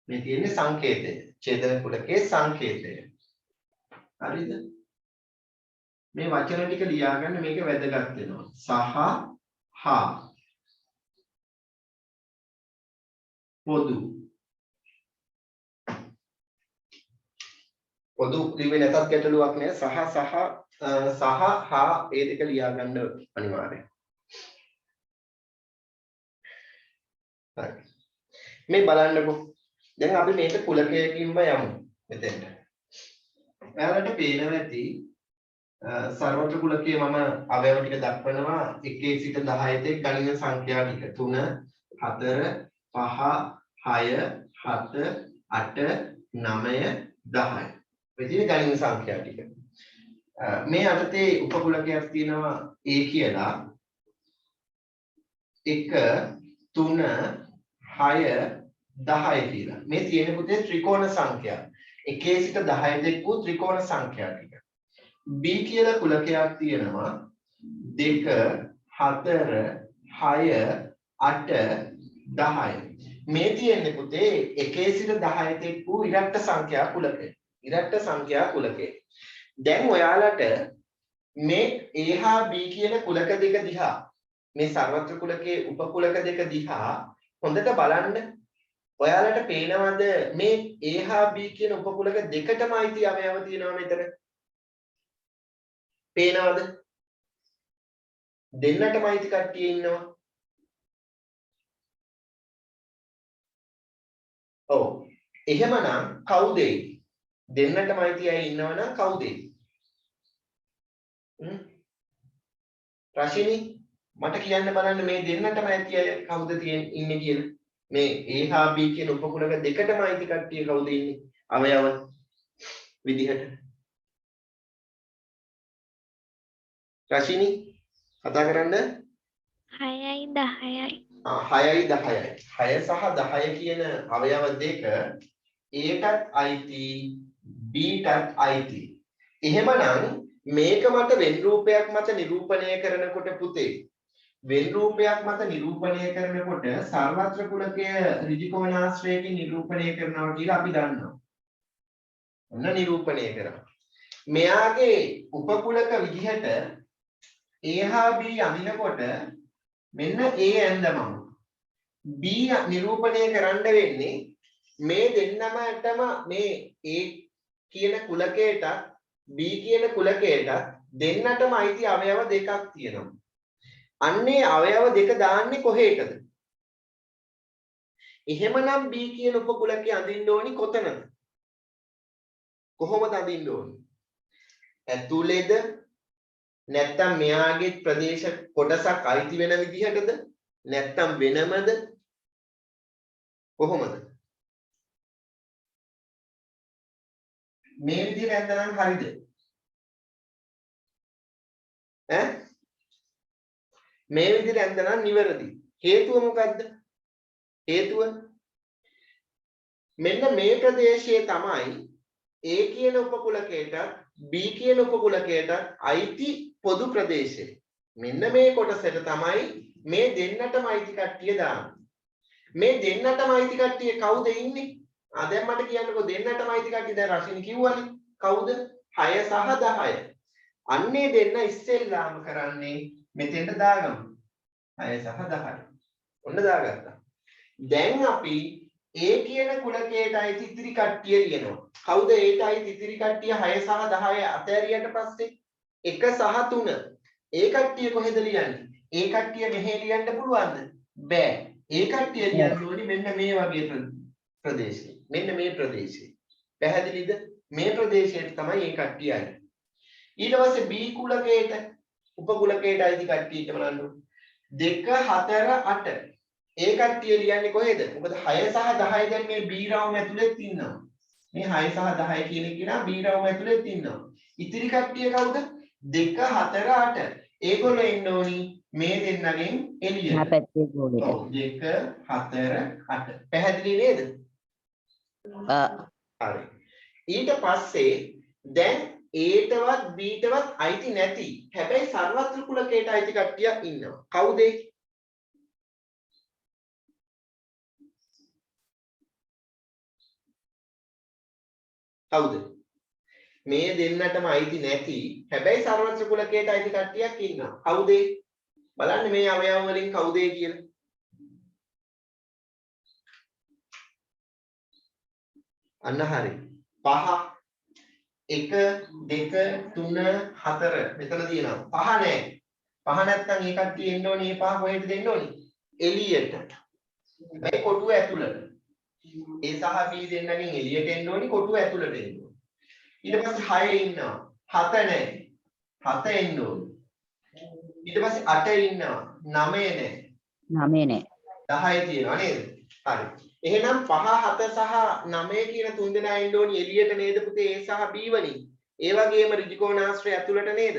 මේ තියෙන්නේ සංකේතය. ඡේදන කුලකයේ සංකේතය. හරිද? මේ වචන ටික ලියාගන්න මේක වැදගත් වෙනවා. සහ හා පොදු ලිව්වේ නැතත් ගැටලුවක් නෑ. සහ හා ඒ දෙක ලියාගන්න අනිවාර්යයි. හරි. මේ බලන්නකෝ. දැන් අපි මේක කුලකයකින්ම යමු මෙතෙන්ට. ඔයාලට පේනවා ඇති සර්වත්‍ර කුලකයේ මම අවයව ටික දක්වනවා 1 සිට 10 තෙක් ගණිත සංඛ්‍යා ටික 3 4 5 6 7 8 9 10 විදිහේ ගණිත සංඛ්‍යා ටික. මේ අතේ උපකුලකයක් තියෙනවා A කියලා 1 3 6 10 කියලා. මේ තියෙන පුතේ ත්‍රිකෝණ සංඛ්‍යා 1 සිට 10 තෙක් වූ ත්‍රිකෝණ සංඛ්‍යා ටික. B කියලා කුලකයක් තියෙනවා 2 4 6 8 10. මේ තියෙන්නේ පුතේ 1 සිට 10 තෙක් වූ ඉරට්ට සංඛ්‍යා කුලකය. දැන් ඔයාලට මේ A හා B කියන කුලක දෙක දිහා මේ සර්වත්‍ර කුලකයේ උපකුලක දෙක දිහා හොඳට බලන්න. ඔයාලට පේනවද මේ A හා B කියන උපකුලක දෙකටම අයිති අවයව තියෙනවා මෙතන? පේනවද? දෙන්නටම අයිති කට්ටිය ඉන්නවා. ඔව්. එහෙමනම් කවුද ඒ? දෙන්නටම අයිති අය ඉන්නවනම් කවුද? රශිනි මට කියන්න බලන්න මේ දෙන්නටම අයිති අය කවුද ඉන්නේ කියලා. මේ A හා B කියන උපකුලක දෙකටම අයිති කට්ටිය කවුද ඉන්නේ? අවයව විදිහට. රශිනි කතා කරන්න 6යි 10යි. 6යි 10යි. 6 සහ 10 කියන අවයව දෙක Aටත් අයිති Bටත් අයිති. එහෙමනම් මේක මට වෙන් රූපයක් මත නිරූපණය කරනකොට පුතේ වෙන් රූපයක් මත නිරූපණය කරනකොට සර්වත්‍ර කුලකය ඍජුකෝණාශ්‍රයකින් නිරූපණය කරනවා කියලා අපි දන්නවා. ඔන්න නිරූපණය කරා. මෙයාගේ උපකුලක විදිහට A හා B අඳිනකොට මෙන්න A ඇඳමම B නිරූපණය කරන්න වෙන්නේ මේ දෙන්නමටම මේ A කියන කුලකයට B කියන කුලකයට දෙන්නටම අයිති අවයව දෙකක් තියෙනවා. අන්නේ අවයව දෙක දාන්නේ කොහේටද? එහෙමනම් B කියන උපකුලකේ අඳින්න ඕනි කොතනද? කොහොමද අඳින්න ඕනි? ඇතුලේද නැත්තම් මෙයාගේ ප්‍රදේශ කොටසක් අයිති වෙන විදිහටද? නැත්තම් වෙනමද? කොහොමද? මේ විදිහට ඇඳනම් හරිද? මේ විදිහට ඇඳනම් නිවැරදි. හේතුව මොකද්ද? හේතුව මෙන්න මේ ප්‍රදේශයේ තමයි A කියන උපකුලකයට B කියන උපකුලකයට අයිති පොදු ප්‍රදේශය. මෙන්න මේ කොටසට තමයි මේ දෙන්නටම අයිති කට්ටිය දාන්නේ. මේ දෙන්නටම අයිති කට්ටිය කවුද ඉන්නේ? දැන් මට කියන්නකෝ දෙන්නටම අයිති කට්ටිය දැන් රශිනි කිව්වනේ. කවුද? 6 සහ 10. අන්නේ දෙන්න ඉස්සෙල්ලාම කරන්නේ මෙතෙන්ට දාගමු. 6 සහ 10. ඔන්න දාගත්තා. දැන් අපි A කියන කුලකයට අයිති ඉතිරි කට්ටිය ලියනවා. කවුද ඒට අයිති ඉතිරි කට්ටිය 6 සහ 10 අතෑරියට පස්සේ 1 සහ 3. ඒ කට්ටිය කොහෙද ලියන්නේ? ඒ කට්ටිය මෙහෙ ලියන්න පුළුවන්ද? බෑ. ඒ කට්ටිය ලියන්න ඕනි මෙන්න මේ වගේ ප්‍රදේශේ. මෙන්න මේ ප්‍රදේශේ. පැහැදිලිද? මේ ප්‍රදේශයට තමයි ඒ කට්ටිය අයිති. ඊට පස්සේ B කුලකයට උපකුලකයට අයිති කට්ටියට බලන්න. 2 4 8. ඒ කට්ටිය ලියන්නේ කොහෙද? මොකද 6 සහ 10 දැන් මේ B රවුම ඇතුළෙත් ඉන්නවා. මේ 6 සහ 10 කියන කෙනා B රවුම ඇතුළෙත් ඉන්නවා. ඉතිරි කට්ටිය කවුද? 2 4 8. ඒගොල්ලෝ ඉන්න ඕනි මේ දෙන්නගෙන් එළියට. ඔව් 2 4 8. පැහැදිලි නේද? හරි. ඊට පස්සේ දැන් Aටවත් Bටවත් අයිති නැති. හැබැයි සර්වත්‍ර කුලකයට අයිති කට්ටියක් ඉන්නවා. කවුද? කවුද? මේ දෙන්නටම අයිති නැති. හැබැයි සර්වත්‍ර කුලකයට අයිති කට්ටියක් ඉන්නවා. කවුද? බලන්න මේ අවයව වලින් කවුද කියලා. අන්න හරි. 5 1 2 3 4 මෙතන තියෙනවා. 5 නැහැ. 5 නැත්තම් ඒ කට්ටිය එන්න ඕනේ. මේ 5 කොහෙද දෙන්න ඕනේ? එළියට. මේ කොටුව ඇතුළට. A සහ B දෙන්නගෙන් එළියට එන්න ඕනේ. කොටුව ඇතුළට එන්න ඕනේ. ඊට පස්සේ 6 ඉන්නවා. 7 නැහැ. 7 එන්න ඕනේ. ඊට පස්සේ 8 ඉන්නවා. 9 නැහැ. 9 නෑ. 10 තියෙනවා නේද? හරි. එහෙනම් 5 7 සහ 9 කියන තුන් දෙනා එන්න ඕනි එළියට නේද පුතේ? A සහ B වලින්. ඒ වගේම ඍජුකෝණාශ්‍රය ඇතුළට නේද?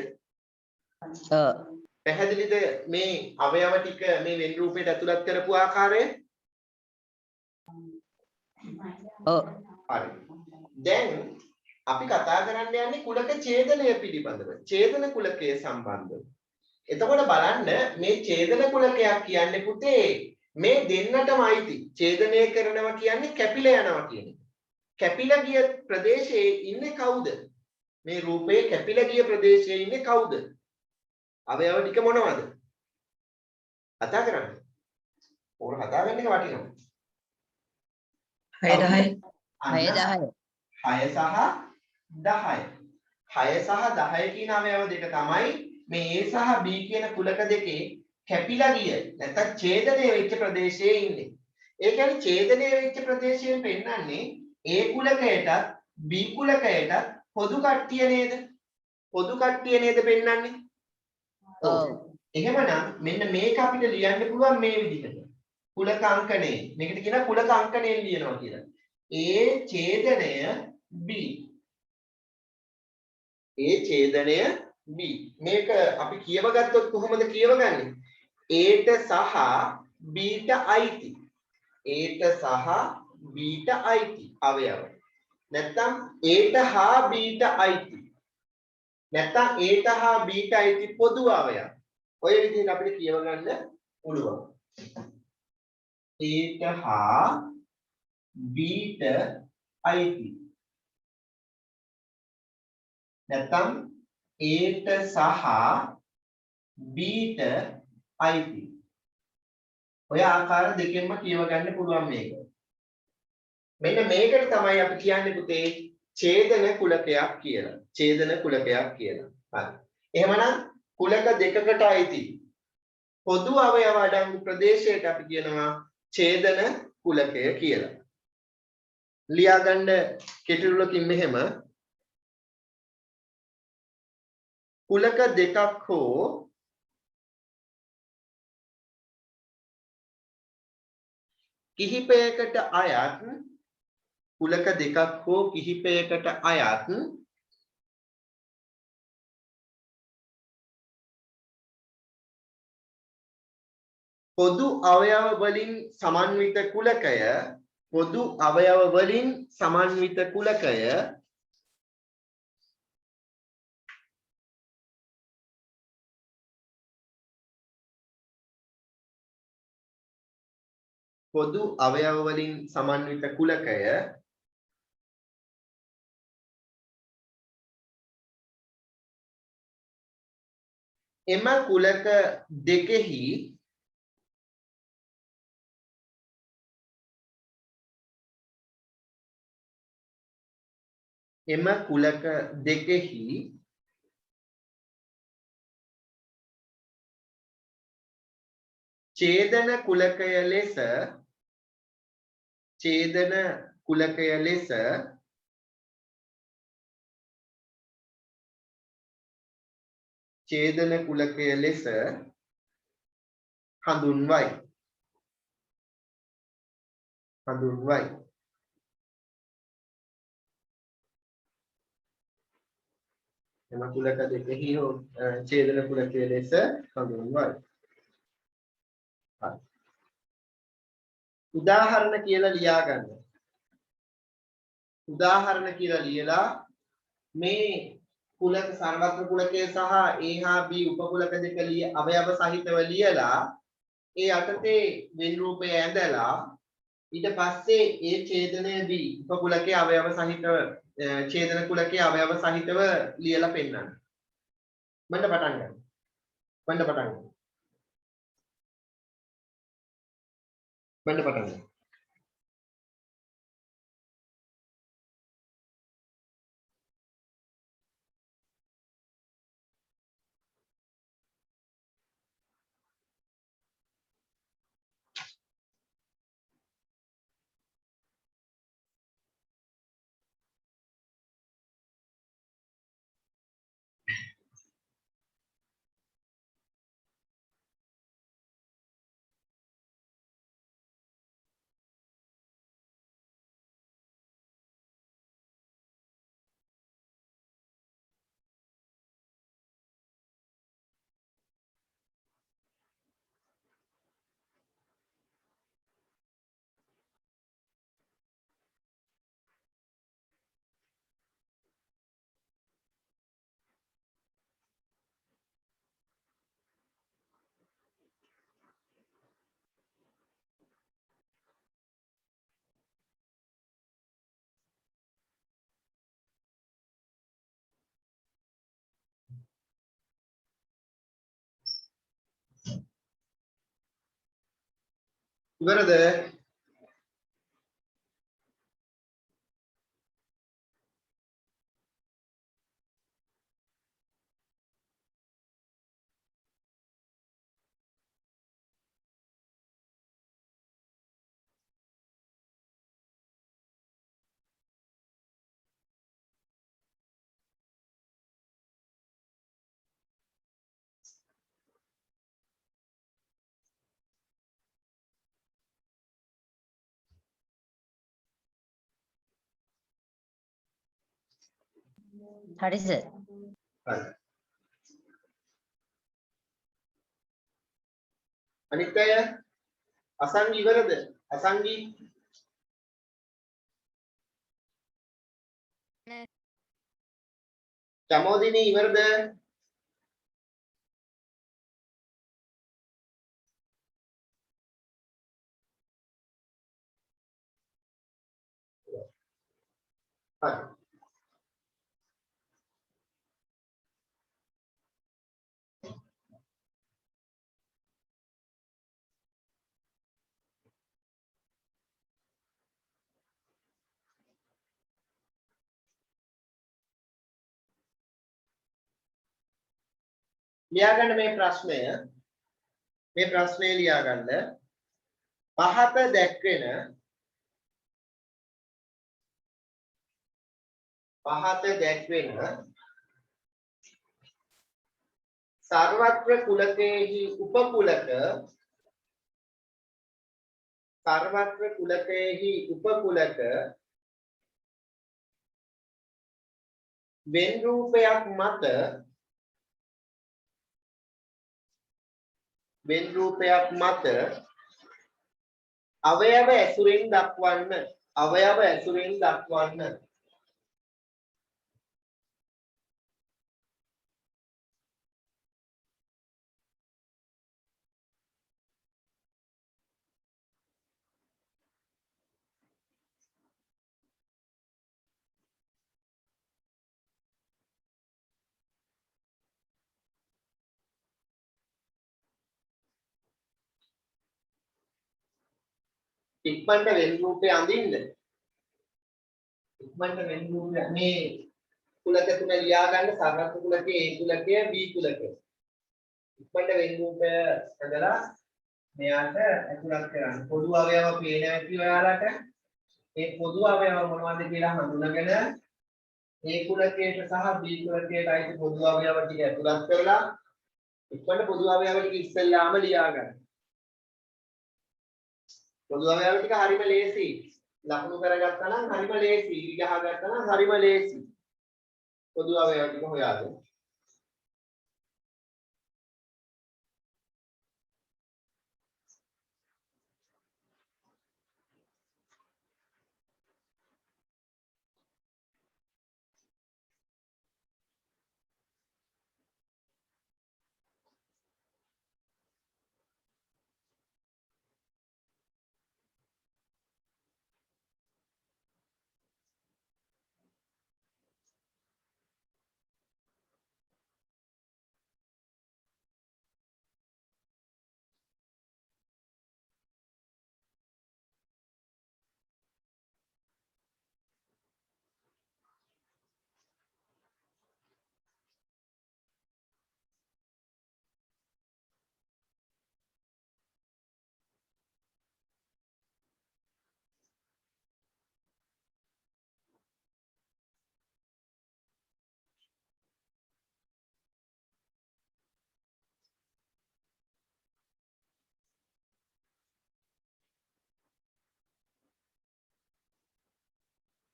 පැහැදිලිද මේ අවයව ටික මේ වෙන් රූපයට ඇතුළත් කරපු ආකාරය? හරි. දැන් අපි කතා කරන්න යන්නේ කුලක ඡේදනය පිළිබඳව. ඡේදන කුලකයේ සම්බන්ධව. එතකොට බලන්න මේ ඡේදන කුලකයක් කියන්නේ පුතේ මේ දෙන්නටම අයිති. ඡේදනය කරනවා කියන්නේ කැපිලා යනවා කියන එක. කැපිලා ගිය ප්‍රදේශයේ ඉන්නේ කවුද? මේ රූපයේ කැපිලා ගිය ප්‍රදේශයේ ඉන්නේ කවුද? අවයව ටික මොනවද? කතා කරන්න. ඕක හදාගන්න එක වටිනවා. 6 10 6 සහ 10. 6 සහ 10 කියන අවයව දෙක තමයි මේ A සහ B කියන කුලක දෙකේ කැපිලා ගිය නැත්නම් ඡේදනය වෙච්ච ප්‍රදේශයේ ඉන්නේ. ඒ කියන්නේ ඡේදනය වෙච්ච ප්‍රදේශයෙන් පෙන්වන්නේ A කුලකයටත් B කුලකයට පොදු කට්ටිය නේද? පොදු කට්ටිය නේද පෙන්වන්නේ? ඔව්. ඔව්. එහෙමනම් මෙන්න මේක අපිට ලියන්න පුළුවන් මේ විදිහට. කුලක අංකණය. මේකට කියනවා කුලක අංකණයෙන් ලියනවා කියලා. A ඡේදනය B. A ඡේදනය B. මේක අපි කියව ගත්තොත් කොහොමද කියවගන්නේ? A ට සහ B ට අයිති. A ට සහ B ට අයිති අවයව. නැත්නම් A ට හා B ට අයිති. නැත්නම් A ට හා B ට අයිති පොදු අවයව. ඔය විදිහට අපිට කියව ගන්න පුළුවන්. A ට හා B ට අයිති. නැත්නම් A ට සහ B ට අයිති. ඔය ආකාර දෙකෙන්ම කියව ගන්න පුළුවන් මේක. මෙන්න මේකට තමයි අපි කියන්නේ පුතේ ඡේදන කුලකයක් කියලා. ඡේදන කුලකයක් කියලා. හරි. එහෙමනම් කුලක දෙකකට අයිති පොදු අවයව අඩංගු ප්‍රදේශයට අපි කියනවා ඡේදන කුලකය කියලා. ලියා ගන්න කෙටිරුලකින් මෙහෙම කුලක දෙකක් හෝ කිහිපයකට අයත් කුලක දෙකක් හෝ කිහිපයකට අයත් පොදු අවයව වලින් සමන්විත කුලකය පොදු අවයව වලින් සමන්විත කුලකය පොදු අවයව වලින් සමන්විත කුලකය එම කුලක දෙකෙහි එම කුලක දෙකෙහි ඡේදන කුලකය ලෙස ඡේදන කුලකය ලෙස ඡේදන කුලකය ලෙස හඳුන්වයි. හඳුන්වයි. එම කුලක දෙකෙහි ඡේදන කුලකය ලෙස හඳුන්වයි. හරි. උදාහරණ කියලා ලියා ගන්න. උදාහරණ කියලා ලියලා මේ කුලක සර්වත්‍ර කුලකයේ සහ A හා B උපකුලක දෙක අවයව සහිතව ලියලා ඒ යටතේ වෙන් රූපය ඇඳලා ඊට පස්සේ ඒ ඡේදනය B උපකුලකයේ අවයව සහිතව ඡේදන කුලකයේ අවයව සහිතව ලියලා පෙන්නන්න. මන්න පටන් ගන්න. මන්න පටන් ගන්න. මන්න පටන් ගන්න. ඉවරද? හරි සර්. හරි. අනිත් අය අසංගි ඉවරද? අසංගි චමෝදිනී ඉවරද? හරි. ලියා ගන්න මේ ප්‍රශ්නය. මේ ප්‍රශ්නේ ලියා ගන්න. පහත දැක්වෙන සර්වත්‍ර කුලකේහි උපකුලක වෙන් රූපයක් මත අවයව ඇසුරෙන් දක්වන්න. ඉක්මනට වෙන් රූපේ අඳින්න. ඉක්මනට වෙන් රූපේ මේ කුලක තුන ලියා ගන්න. සර්වත්‍ර කුලකයේ A කුලකය B කුලකය. ඉක්මනට වෙන් රූපය හදලා මෙයාට ඇතුළත් කරන්න. පොදු අවයව පේන ඇති ඔයාලට. මේ පොදු අවයව මොනවද කියලා හඳුනගෙන A කුලකයට සහ B කුලකයට අයිති පොදු අවයව ටික ඇතුළත් කරලා ඉක්මනට පොදු අවයව ටික ඉස්සෙල්ලාම ලියා ගන්න. පොදු අවයව ටික හරිම ලේසි. ලකුණු කරගත්තා නම් හරිම ලේසි. ඉගහ ගත්තා නම් හරිම ලේසි. පොදු අවයව ටික හොයාගන්න.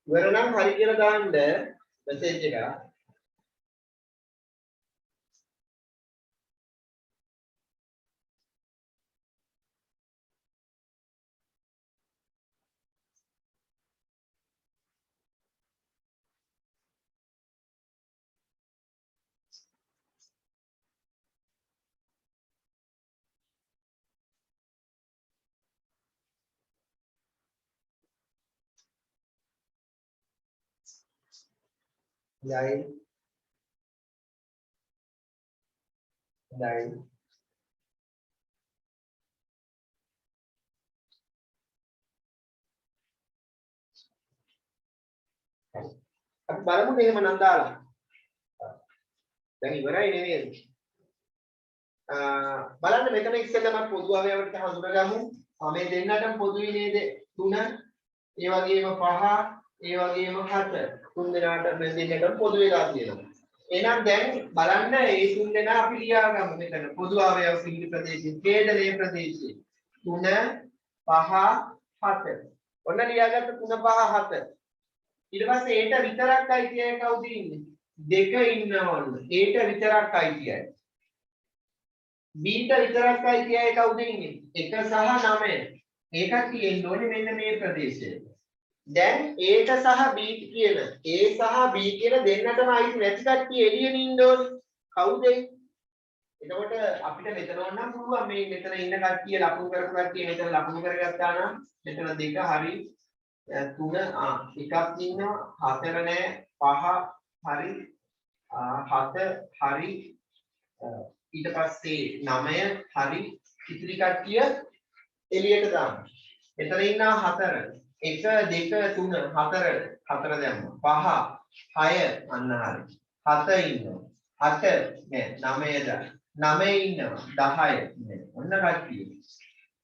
ඉවර නම් හරි කියලා දාන්න මෙසේජ් එක. Nine. අපි බලමු එහෙම නම් දාලා. දැන් ඉවරයි නේද? බලන්න මෙතන ඉස්සෙල්ලා මම පොදු අවයවට හඳුනගමු. මේ දෙන්නටම පොදුයි නේද? 3. ඒ වගේම 5, ඒ වගේම 7. තුන් දෙනාට මේ දෙන්නටම පොදු වෙලා තියෙනවා. එහෙනම් දැන් බලන්න මේ තුන් දෙනා අපි ලියාගමු මෙතන. පොදු අවයව සිංහල ප්‍රදේශයේ ඡේදනයේ ප්‍රදේශයේ 3, 5, 7. ඔන්න ලියාගත්ත 3, 5, 7. ඊට පස්සේ ඒට විතරක් අයිති අය කවුද ඉන්නේ? දෙක ඉන්නවන්න. ඒට විතරක් අයිතියයි. බීට විතරක් අයිතියයි කවුද ඉන්නේ? 1 සහ 9. ඒකත් තියෙන්න ඕනේ මෙන්න මේ ප්‍රදේශයේ. දැන් ඒට සහ බීට කියන A සහ B කියන දෙන්නටම අයිති නැති කට්ටිය එළියෙන් ඉන්න ඕනේ. කවුද ඒ? එතකොට අපිට මෙතන වන්නම් පුළුවන් මේ මෙතන ඉන්න කට්ටිය ලකුණු කරපු කට්ටිය මෙතන ලකුණු කරගත්තා නම් මෙතන 2 හරි 3 එකක් ඉන්නවා 4 නෑ 5 හරි 7 හරි ඊට පස්සේ 9 හරි ඉතිරි කට්ටිය එළියට දාන්න. මෙතන ඉන්නවා 4 1 2 3 4 4 දැම්මා 5 6 අන්න හරි 7 ඉන්නවා 8 නෑ 9 ද 9 ඉන්නවා 10 නෑ ඔන්න කට්ටිය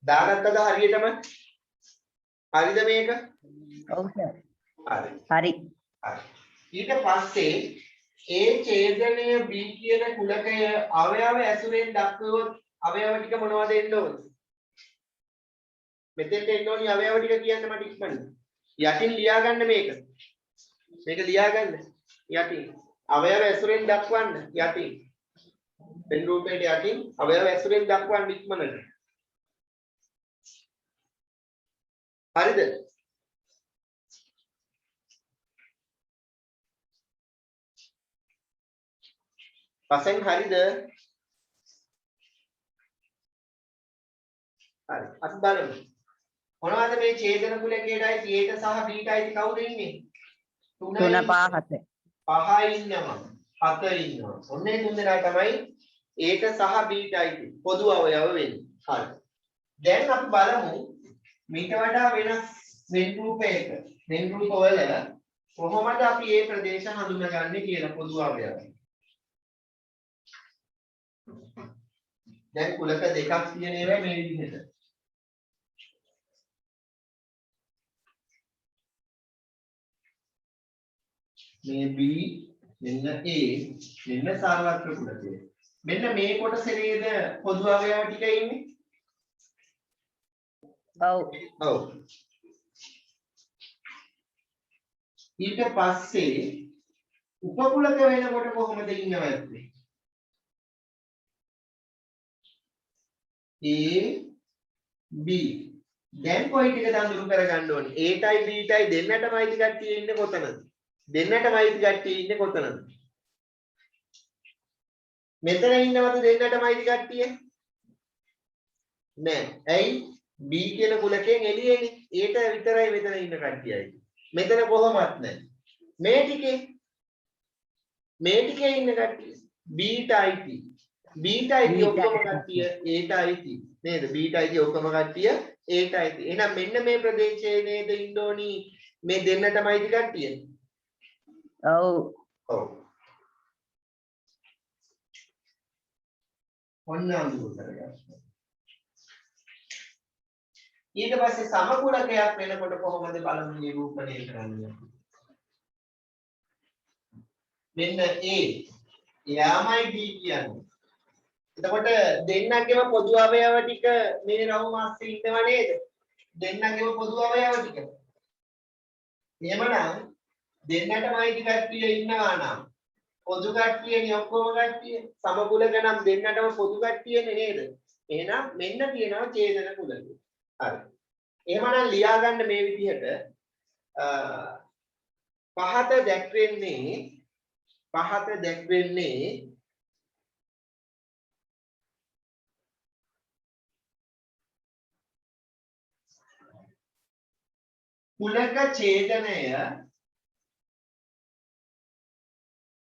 දාගත්තද හරියටම හරිද මේක ඔව් සර්. හරි හරි. ඊට පස්සේ ඒ ඡේදනය B කියන කුලකය අවයව ඇසුරෙන් දක්වුවොත් අවයව ටික මොනවද එන්න ඕන? මෙතෙන්ට එන්න ඕනි අවයව ටික කියන්න මට ඉක්මනට. යටින් ලියා ගන්න මේක. මේක ලියා ගන්න. යටින් අවයව ඇසුරෙන් දක්වන්න යටින්. පෙන් රූපයට යටින් අවයව ඇසුරෙන් දක්වන්න ඉක්මනට. හරිද? පසෙන් හරිද? හරි. අපි බලමු. මොනවද මේ ඡේදන කුලකයටයි A ට සහ B ටයි කවුද ඉන්නේ? 3 5 7. 5 ඉන්නවා. 7 ඉන්නවා. ඔන්න ඒ තුන් දෙනා තමයි A ට සහ B ටයි පොදු අවයව වෙන්නේ. හරි. දැන් අපි බලමු මේට වඩා වෙනස් වෙන් රූපයක වෙන් රූපවල කොහොමද අපි මේ ප්‍රදේශ හඳුනගන්නේ කියලා පොදු අවයව. දැන් කුලක දෙකක් තියෙන ඒවා මේ විදිහට. මේ B මෙන්න A මෙන්න සාර්වත්‍ර කුලකය. මෙන්න මේ කොටසේ නේද පොදු අවයව ටික ඉන්නේ? ඔව්. ඔව්. ඊට පස්සේ උපකුලක වෙනකොට කොහොමද ඉන්නවද? A B දැන් කොයි ටිකද අඳුරු කරගන්න ඕනේ? A ටයි B ටයි දෙන්නටම අයිති කට්ටිය ඉන්නේ කොතනද? දෙන්නටම අයිති කට්ටිය ඉන්නේ කොතනද? මෙතන ඉන්නවද දෙන්නටම අයිති කට්ටිය? නෑ. ඇයි? B කියන කුලකයෙන් එළියේනේ. ඒට විතරයි මෙතන ඉන්න කට්ටියයි. මෙතන කොහොමත් නෑ. මේ ටිකේ ඉන්න කට්ටිය B ට අයිති. B ට අයිති ඔක්කොම කට්ටිය A ට අයිති. නේද? B ට අයිති ඔක්කොම කට්ටිය A ට අයිති. එහෙනම් මෙන්න මේ ප්‍රදේශයේ නේද ඉන්න ඕනි මේ දෙන්නටම අයිති කට්ටිය. ඔව්. ඔව්. ඔන්න අඳුර කරගන්න. ඊට පස්සේ සමකුලකයක් වෙනකොට කොහොමද බලමු නිරූපණය කරන්නේ? මෙන්න A යාමයි B කියන්නේ. එතකොට දෙන්නගේම පොදු අවයව ටික මේ රවුම ASCII ඉන්නව නේද? දෙන්නගේම පොදු අවයව ටික. එහෙමනම් දෙන්නටම අයිති කට්ටිය ඉන්නවා නම් පොදු කට්ටියනේ ඔක්කොම කට්ටිය. සමකුලක නම් දෙන්නටම පොදු කට්ටියනේ නේද? එහෙනම් මෙන්න කියනවා ඡේදන කුලකය. හරි. එහෙමනම් ලියා ගන්න මේ විදිහට පහත දැක්වෙන්නේ කුලක ඡේදනය වෙන්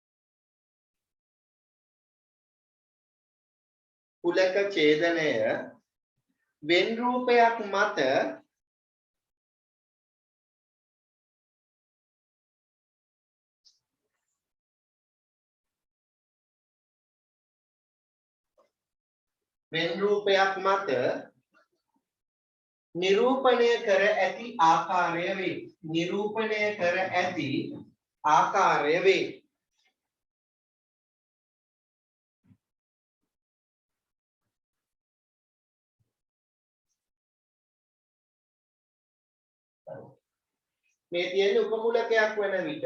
රූපයක් මත නිරූපණය කර ඇති ආකාරය වේ. මේ තියෙන උපකුලකයක් වෙන විට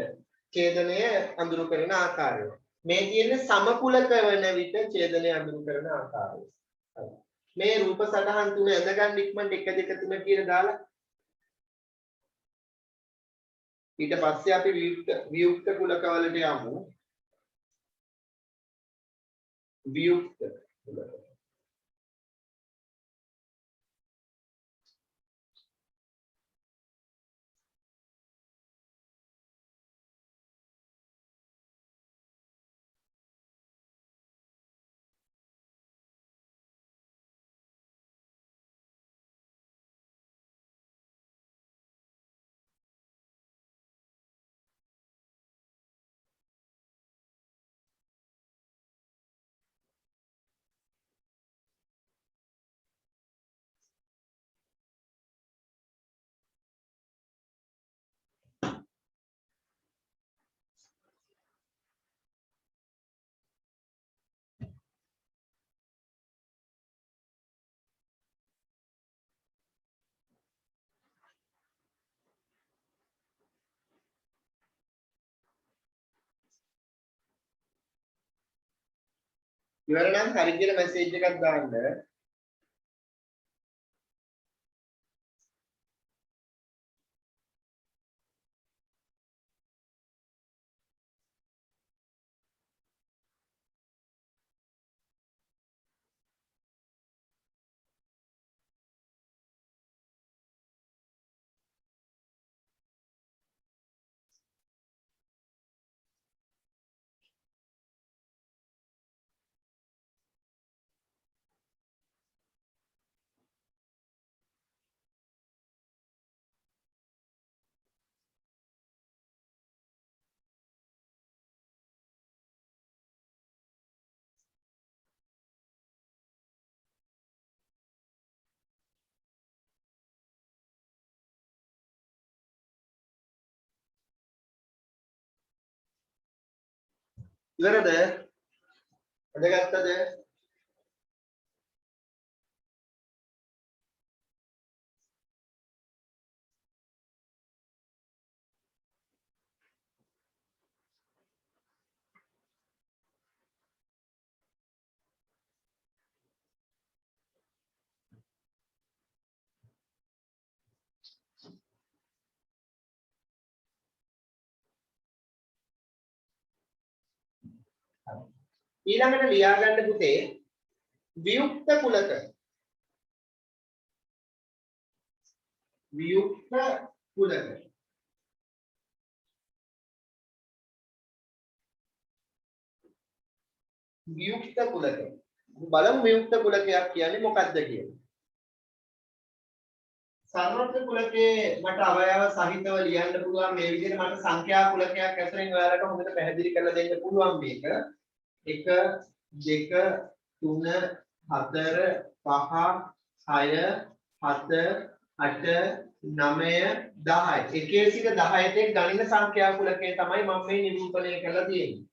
ඡේදනය අඳුරු කරන ආකාරය. මේ තියෙන්නේ සමකුලක වන විට ඡේදනය අඳුරු කරන ආකාරය. මේ රූප සටහන් තුන ඇඳගන්න ඉක්මනට 1 2 3 කියන දාලා ඊට පස්සේ අපි වියුක්ත කුලක වලට යමු. වියුක්ත කුලක. ඉවර නම් හරි කියලා මැසේජ් එකක් දාන්න. ඉවරද? අදගත්තද? ඊළඟට ලියා ගන්න පුතේ වියුක්ත කුලක. වියුක්ත කුලක. වියුක්ත කුලක. බලමු වියුක්ත කුලකයක් කියන්නේ මොකක්ද කියලා. සර්වත්‍ර කුලකේ මට අවයව සහිතව ලියන්න පුළුවන් මේ විදිහට මට සංඛ්‍යා කුලකයක් ඇතුලෙන් ඔයාලට හොඳට පැහැදිලි කරලා දෙන්න පුළුවන් මේක. 1 2 3 4 5 6 7 8 9 10 එකේ සිට 10 තෙක් ගණිත සංඛ්‍යා කුලකය තමයි මම මේ නිරූපණය කරලා තියෙන්නේ.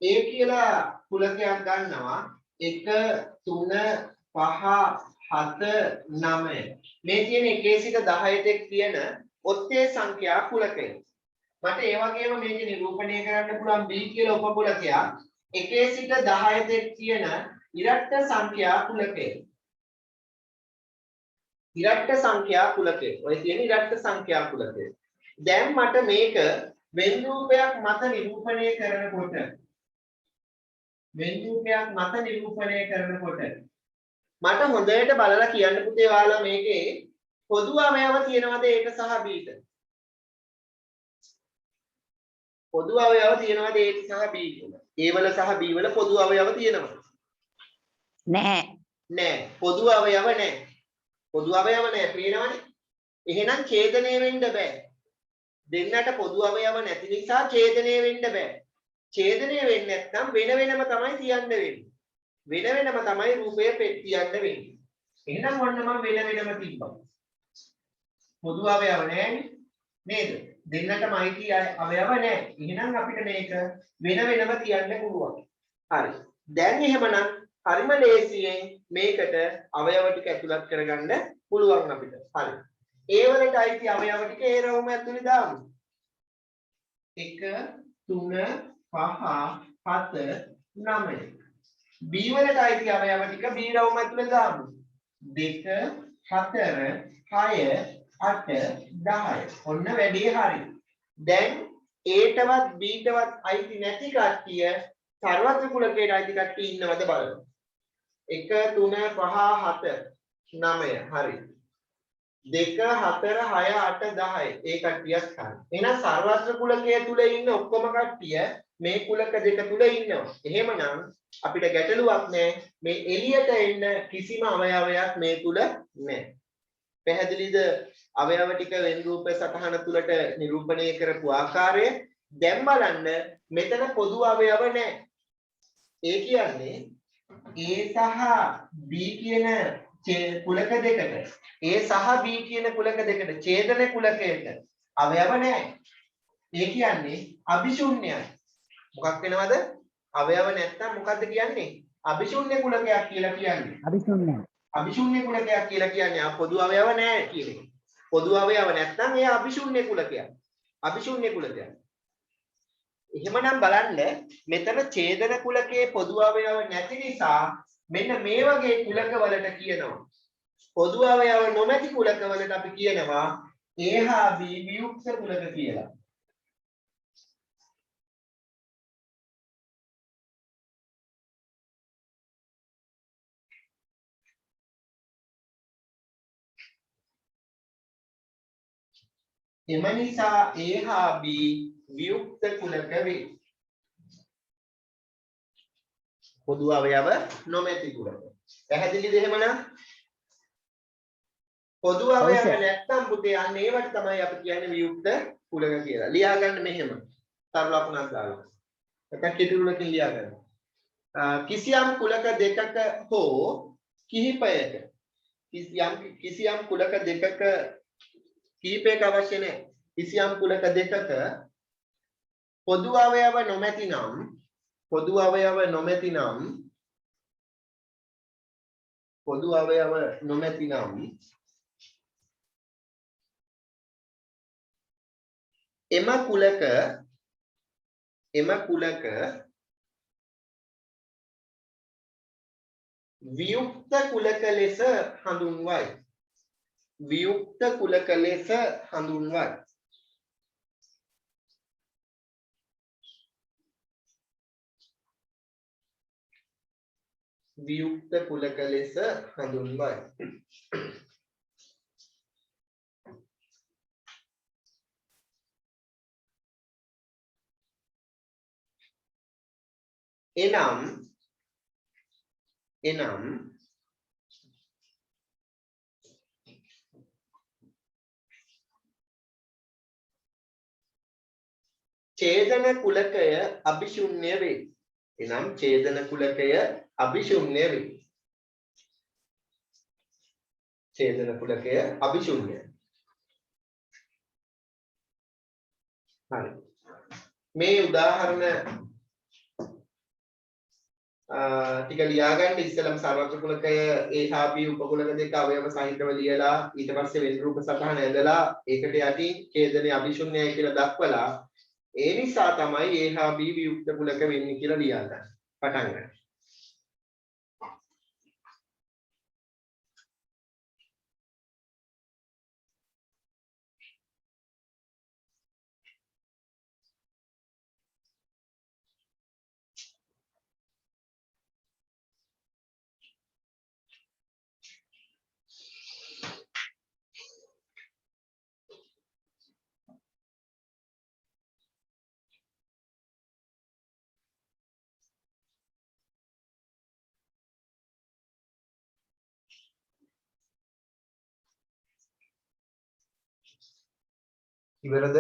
ඒ කියලා කුලකයක් ගන්නවා 1 3 5 7 9 මේ තියෙන එකේ සිට 10 තෙක් තියෙන ඔත්තේ සංඛ්‍යා කුලකය. මට ඒ වගේම මේක නිරූපණය කරන්න පුළුවන් b කියලා උපකුලකයක් එකේ සිට 10 තෙක් තියෙන ඉරට්ට සංඛ්‍යා කුලකය. ඉරට්ට සංඛ්‍යා කුලකය. ඔය තියෙන ඉරට්ට සංඛ්‍යා කුලකය. දැන් මට මේක වෙන් රූපයක් මත නිරූපණය කරනකොට මට හොඳට බලලා කියන්න පුතේ ඔයාලා මේකේ පොදු අවයව තියෙනවද ඒක සහ බීට? පොදු අවයව තියෙනවද ඒක සහ බීට? A වල සහ B වල පොදු අවයව තියෙනවද? නැහැ. නැහැ. පොදු අවයව නැහැ. පොදු අවයව නැහැ පේනවනේ. එහෙනම් ඡේදනය වෙන්න බෑ. දෙන්නට පොදු අවයව නැති නිසා ඡේදනය වෙන්න බෑ. ඡේදනය වෙන්නේ නැත්නම් වෙන වෙනම තමයි තියන්න වෙන්නේ. වෙන වෙනම තමයි රූපය තියන්න වෙන්නේ. එහෙනම් ඔන්න මම වෙන වෙනම තිබ්බා. පොදු අවයව නැහැ නේද? දෙන්නටම අයිති අවයව නැහැ. එහෙනම් අපිට මේක වෙන වෙනම තියන්න පුළුවන්. හරි. දැන් එහෙමනම් හරිම ලේසියෙන් මේකට අවයව ටික ඇතුළත් කරගන්න පුළුවන් අපිට. හරි. ඒ වලට අයිති අවයව ටික ඒ රෝම ඇතුලේ දාමු. 1 3 5 7 9 B වලට අයිති අවයව ටික B රවුම ඇතුලේ දාමු 2 4 6 8 10 ඔන්න වැඩේ හරි දැන් A ටවත් B ටවත් අයිති නැති කට්ටිය සර්වත්‍ර කුලකයට අයිති කට්ටිය ඉන්නවද බලමු 1 3 5 7 9 හරි 2 4 6 8 10 ඒ කට්ටියක් හරි එහෙනම් සර්වත්‍ර කුලකයේ තුල ඉන්න ඔක්කොම කට්ටිය මේ කුලක දෙක තුල ඉන්නවා එහෙමනම් අපිට ගැටලුවක් නැහැ මේ එළියට එන්න කිසිම අවයවයක් මේ තුල නැහැ පැහැදිලිද අවයව ටික වෙන රූප සටහන තුලට නිරූපණය කරපු ආකාරය දැන් බලන්න මෙතන පොදු අවයව නැහැ ඒ කියන්නේ A සහ B කියන කුලක දෙකට A සහ B කියන කුලක දෙකට ඡේදන කුලකයට අවයව නැහැ ඒ කියන්නේ අභිශූන්‍යයි මොකක් වෙනවද අවයව නැත්තම් මොකද්ද කියන්නේ අභිශූන්‍ය කුලකයක් කියලා කියන්නේ අභිශූන්‍ය කුලකයක් කියලා කියන්නේ පොදු අවයව නැහැ කියන එක පොදු අවයව නැත්තම් එයා අභිශූන්‍ය කුලකයක් එහෙමනම් බලන්න මෙතන ඡේදන කුලකයේ පොදු අවයව නැති නිසා මෙන්න මේ වගේ කුලක වලට කියනවා පොදු අවයව නොමැති කුලක වලට අපි කියනවා A හා B වියුක්ත කුලක කියලා එම නිසා A හා B වියුක්ත කුලක වේ. පොදු අවයව නොමැති කුලක. පැහැදිලිද එහෙමනම්? පොදු අවයව නැත්තම් පුතේ අන්න ඒවට තමයි අපි කියන්නේ වියුක්ත කුලක කියලා. ලියා ගන්න මෙහෙම. තරු ලකුණක් දාලා. නැත්නම් කෙටිරුණකින් ලියා ගන්න. කිසියම් කුලක දෙකක හෝ කිහිපයක කිසියම් කුලක දෙකක කිහිපයක අවශ්‍ය නැහැ. කිසියම් කුලක දෙකක පොදු අවයව නොමැතිනම් එම කුලක වියුක්ත කුලක ලෙස හඳුන්වයි. වියුක්ත කුලක ලෙස හඳුන්වයි. වියුක්ත කුලක ලෙස හඳුන්වයි. එනම් ඡේදන කුලකය අභිශුන්‍ය වේ. එනම් ඡේදන කුලකය අභිශුන්‍ය වේ. ඡේදන කුලකය අභිශුන්‍යයි. හරි. මේ උදාහරණ ටික ලියාගන්න ඉස්සෙල්ලම සර්වත්‍ර කුලකය A හා B උපකුලක දෙක අවයව සහිතව ලියලා ඊට පස්සේ වෙන රූප සටහන ඇඳලා ඒකට යටින් ඡේදනය අභිශුන්‍යයි කියලා දක්වලා ඒ නිසා තමයි A හා B වියුක්ත කුලක වෙන්නේ කියලා ලියාගන්න. පටන් ගන්න. ඉවරද?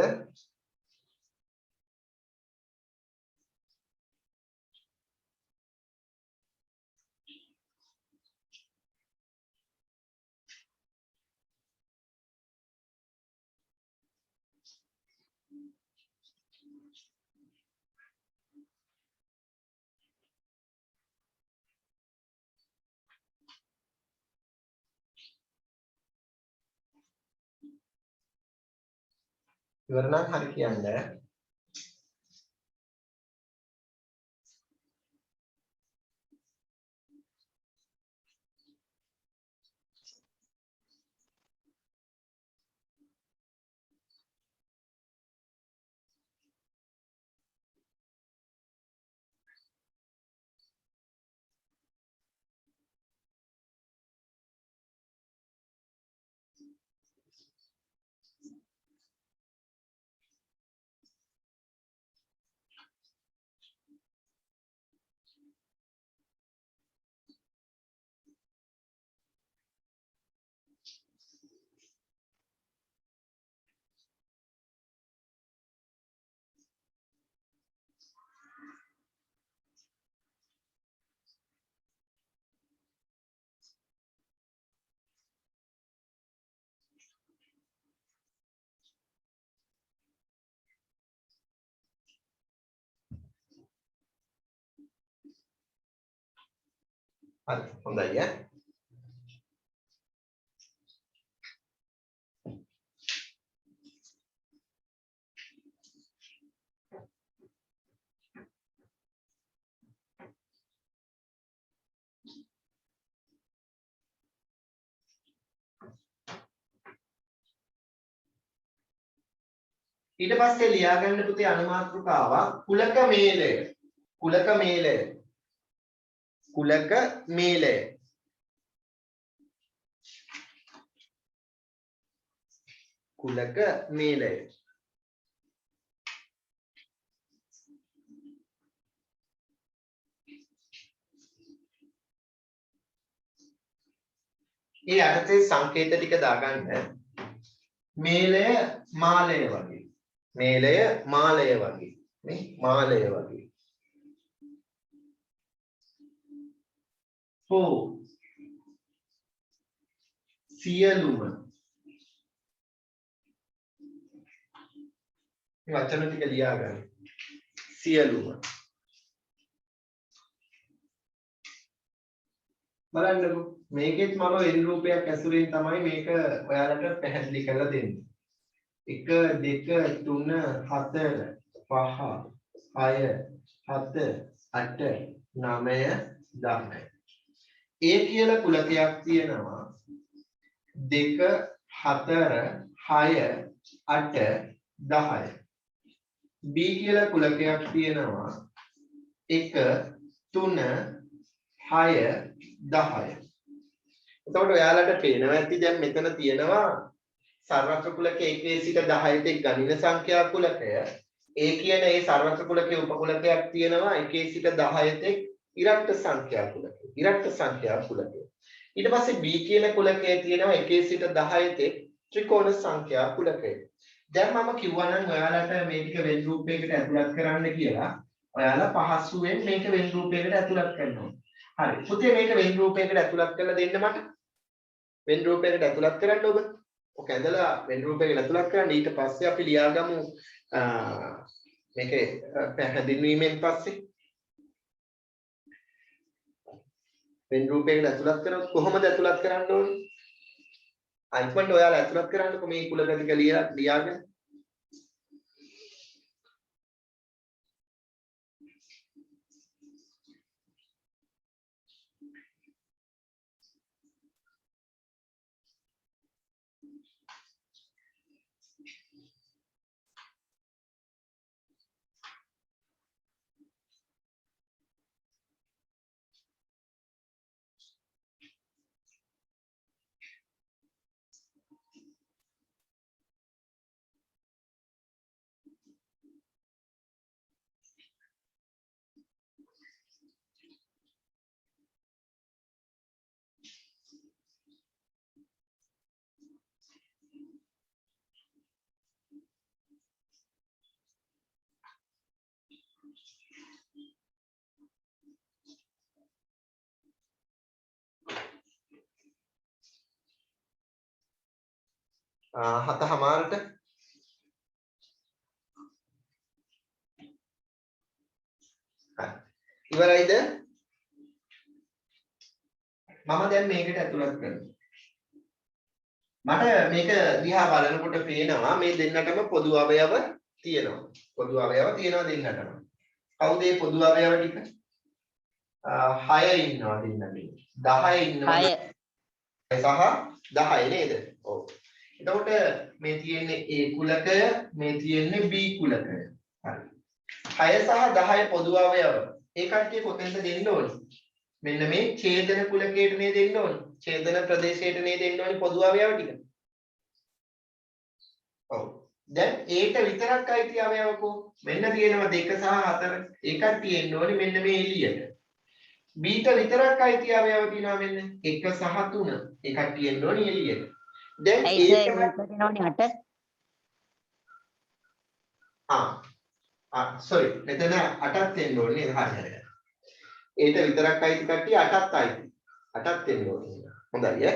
ඉවර නම් හරි කියන්න. හරි හොඳයි ඈ. ඊට පස්සේ ලියා ගන්න පුතේ අනුමාත්‍රිකාවක් කුලක මේලය. කුලක මේලය. කුලක මේලය. කුලක මේලය. ඒ අර්ථයේ සංකේත ටික දාගන්න. මේලය මාලය වගේ. මේලය මාලය වගේ. නේ මාලය වගේ. හෝ සියලුම මේ වචන ටික ලියා ගන්න. සියලුම බලන්නකෝ මේකෙත් මම වෙන රූපයක් ඇසුරෙන් තමයි මේක ඔයාලට පැහැදිලි කරලා දෙන්නේ. 1 2 3 4 5 6 7 8 9 10. A කියලා කුලකයක් තියෙනවා 2 4 6 8 10. B කියලා කුලකයක් තියෙනවා 1 3 6 10. එතකොට ඔයාලට පේනවා ඇති දැන් මෙතන තියෙනවා සර්වත්‍ර කුලකයේ 1 සිට 10ට ගණින සංඛ්‍යා කුලකය. ඒ කියන ඒ සර්වත්‍ර කුලකයේ උපකුලකයක් තියෙනවා 1 සිට 10ට ඉරට්ට සංඛ්‍යා කුලකය. ඉරට්ට සංඛ්‍යා කුලකය. ඊට පස්සේ B කියන කුලකයේ තියෙනවා 1 සිට 10ට ත්‍රිකෝණ සංඛ්‍යා කුලකය. දැන් මම කිව්වා නම් ඔයාලට මේ ටික වෙන් රූපයකට ඇතුළත් කරන්න කියලා. ඔයාලා පහසුවෙන් මේක වෙන් රූපයකට ඇතුළත් කරනවා. හරි. පුතේ මේක වෙන් රූපයකට ඇතුළත් කරලා දෙන්න මට. වෙන් රූපයකට ඇතුළත් කරන්න ඔබ. ඔක ඇදලා වෙන් රූපයකට ඇතුළත් කරන්න ඊට පස්සේ අපි ලියාගමු මේකේ පැහැදින්වීමෙන් පස්සේ වෙන් රූපයකට ඇතුළත් කරනකොට කොහොමද ඇතුළත් කරන්න ඕනේ? අයිපන්ට ඔයාලා ඇතුළත් කරන්නකො මේ කුලගතික ලියාගෙන. හතමාරට ඉවරයිද? මම දැන් මේකට ඇතුළත් කරනවා. මට මේක දිහා බලනකොට පේනවා මේ දෙන්නටම පොදු අවයව තියෙනවා. පොදු අවයව තියෙනවා දෙන්නටම. කවුද මේ පොදු අවයව ටික? 6 ඉන්නවා දෙන්නගේ. 10 ඉන්නවා. 6 සහ 10 නේද? ඔව්. එතකොට මේ තියෙන්නේ A කුලකය, මේ තියෙන්නේ B කුලකය. හරි. 6 සහ 10 පොදු අවයව. ඒ කට්ටිය කොතෙන්ද දෙන්න ඕනේ? මෙන්න මේ ඡේදන කුලකයට නේ දෙන්න ඕනේ. ඡේදන ප්‍රදේශයට නේ දෙන්න ඕනේ පොදු අවයව ටික. ඔව්. දැන් Aට විතරක් අයිති අවයවකෝ. මෙන්න තියෙනවා 2 සහ 4. ඒ කට්ටිය එන්න ඕනේ මෙන්න මේ එළියට. Bට විතරක් අයිති අවයව තියෙනවා මෙන්න 1 සහ 3. ඒ කට්ටිය එන්න ඕනේ එළියට. දැන් sorry මෙතන 8ක් එන්න ඕනේ නේද? හරි. ඒට විතරක් අයිති කට්ටිය 8ක් අයිති. 8ක් එන්න ඕනේ. හොඳයි ඈ.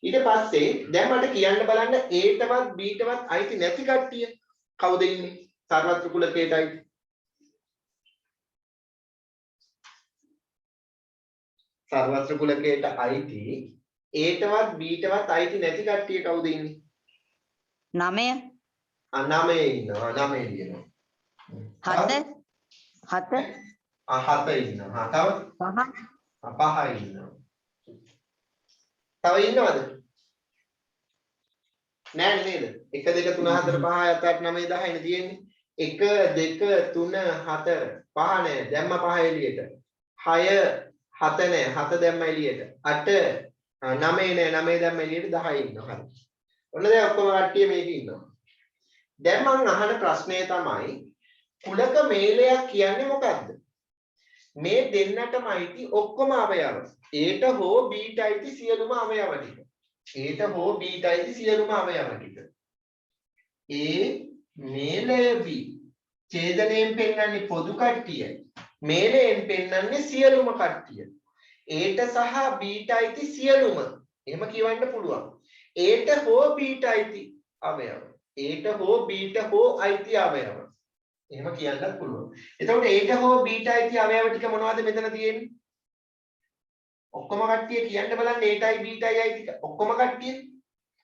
ඊට පස්සේ දැන් මට කියන්න බලන්න Aටවත් Bටවත් අයිති නැති කට්ටිය කවුද ඉන්නේ? සර්වත්‍ර කුලකයට අයිති. සර්වත්‍ර කුලකයට අයිති ඒටවත් බීටවත් අයිති නැති කට්ටිය කවුද ඉන්නේ? 9 9 ඉන්නවා. 9 ඉන්නවා. 7 7 ඉන්නවා. තව 5 ඉන්නවා. තව ඉන්නවද? නෑ නේද? 1 2 3 4 5 6 7 8 9 10 නේ තියෙන්නේ. 1 2 3 4 5 නෑ. දැම්ම 5 එළියට. 6 7 නෑ. 7 දැම්ම එළියට. 8 9 නෑ. 9 දැම්ම එළියට 10 ඉන්නවා. හරි. ඔන්න දැන් ඔක්කොම කට්ටිය මේක ඉන්නවා. දැන් මම අහන ප්‍රශ්නය තමයි කුලක මේලයක් කියන්නේ මොකක්ද? මේ දෙන්නටම අයිති ඔක්කොම අවයව. ඒට හෝ බීට අයිති සියලුම අවයව ටික. ඒට හෝ බීට අයිති සියලුම අවයව ටික. ඒ මේලය බී ඡේදනයෙන් පෙන්වන්නේ පොදු කට්ටිය. මේලයෙන් පෙන්වන්නේ සියලුම කට්ටිය. ඒට සහ බීට අයිති සියලුම. එහෙම කියවන්න පුළුවන්. ඒට හෝ බීට අයිති අවයව. ඒට හෝ බීට හෝ අයිති අවයව. එහෙම කියන්නත් පුළුවන්. එතකොට ඒට හෝ බීට අයිති අවයව ටික මොනවද මෙතන තියෙන්නේ? ඔක්කොම කට්ටිය කියන්න බලන්න ඒටයි බීටයි අයිති ඔක්කොම කට්ටිය.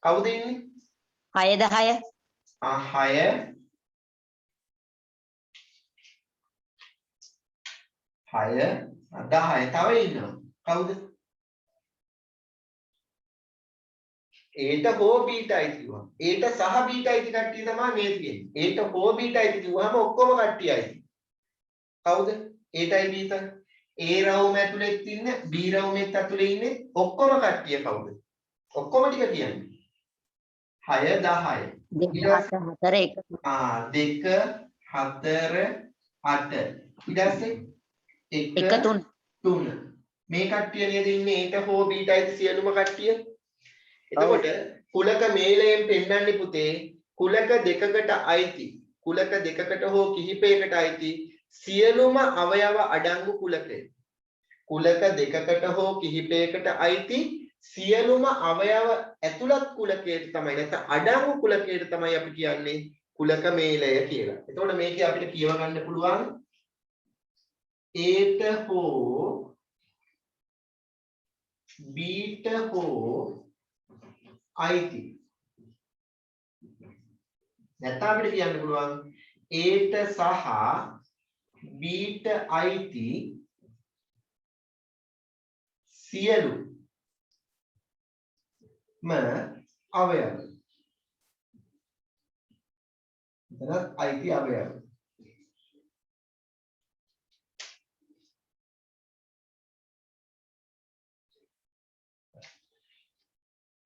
කවුද ඉන්නේ? 6 10 6 10 තව ඉන්නවා. කවුද? ඒට හෝ බීට අයිති කිව්වා. ඒට සහ බීට අයිති කට්ටිය තමයි මේ තියෙන්නේ. ඒට හෝ බීට අයිති කිව්වහම ඔක්කොම කට්ටිය අයිති. කවුද? ඒටයි බීටයි. ඒ රවුම ඇතුලේ ඉන්න බී රවුමෙත් ඇතුලේ ඉන්නේ ඔක්කොම කට්ටිය කවුද? ඔක්කොම ටික කියන්නේ 6 10. 2 4 1 2 4 8. ඊට පස්සේ 1 3. මේ කට්ටිය නේද ඉන්නේ ඒට හෝ බීට අයිති සියලුම කට්ටිය. එතකොට කුලක මේලයෙන් පෙන්වන්නේ පුතේ කුලක දෙකකට අයිති කුලක දෙකකට හෝ කිහිපයකට අයිති සියලුම අවයව අඩංගු කුලකය. කුලක දෙකකට හෝ කිහිපයකට අයිති සියලුම අවයව ඇතුළත් කුලකයට තමයි නැත්නම් අඩංගු කුලකයට තමයි අපි කියන්නේ කුලක මේලය කියලා. එතකොට මේකේ අපිට කියව ගන්න පුළුවන් ඒට හෝ බීට හෝ අයිති. නැත්නම් අපිට කියන්න පුළුවන් ඒට සහ බීට අයිති සියලුම අවයව. එතන අයිති අවයව.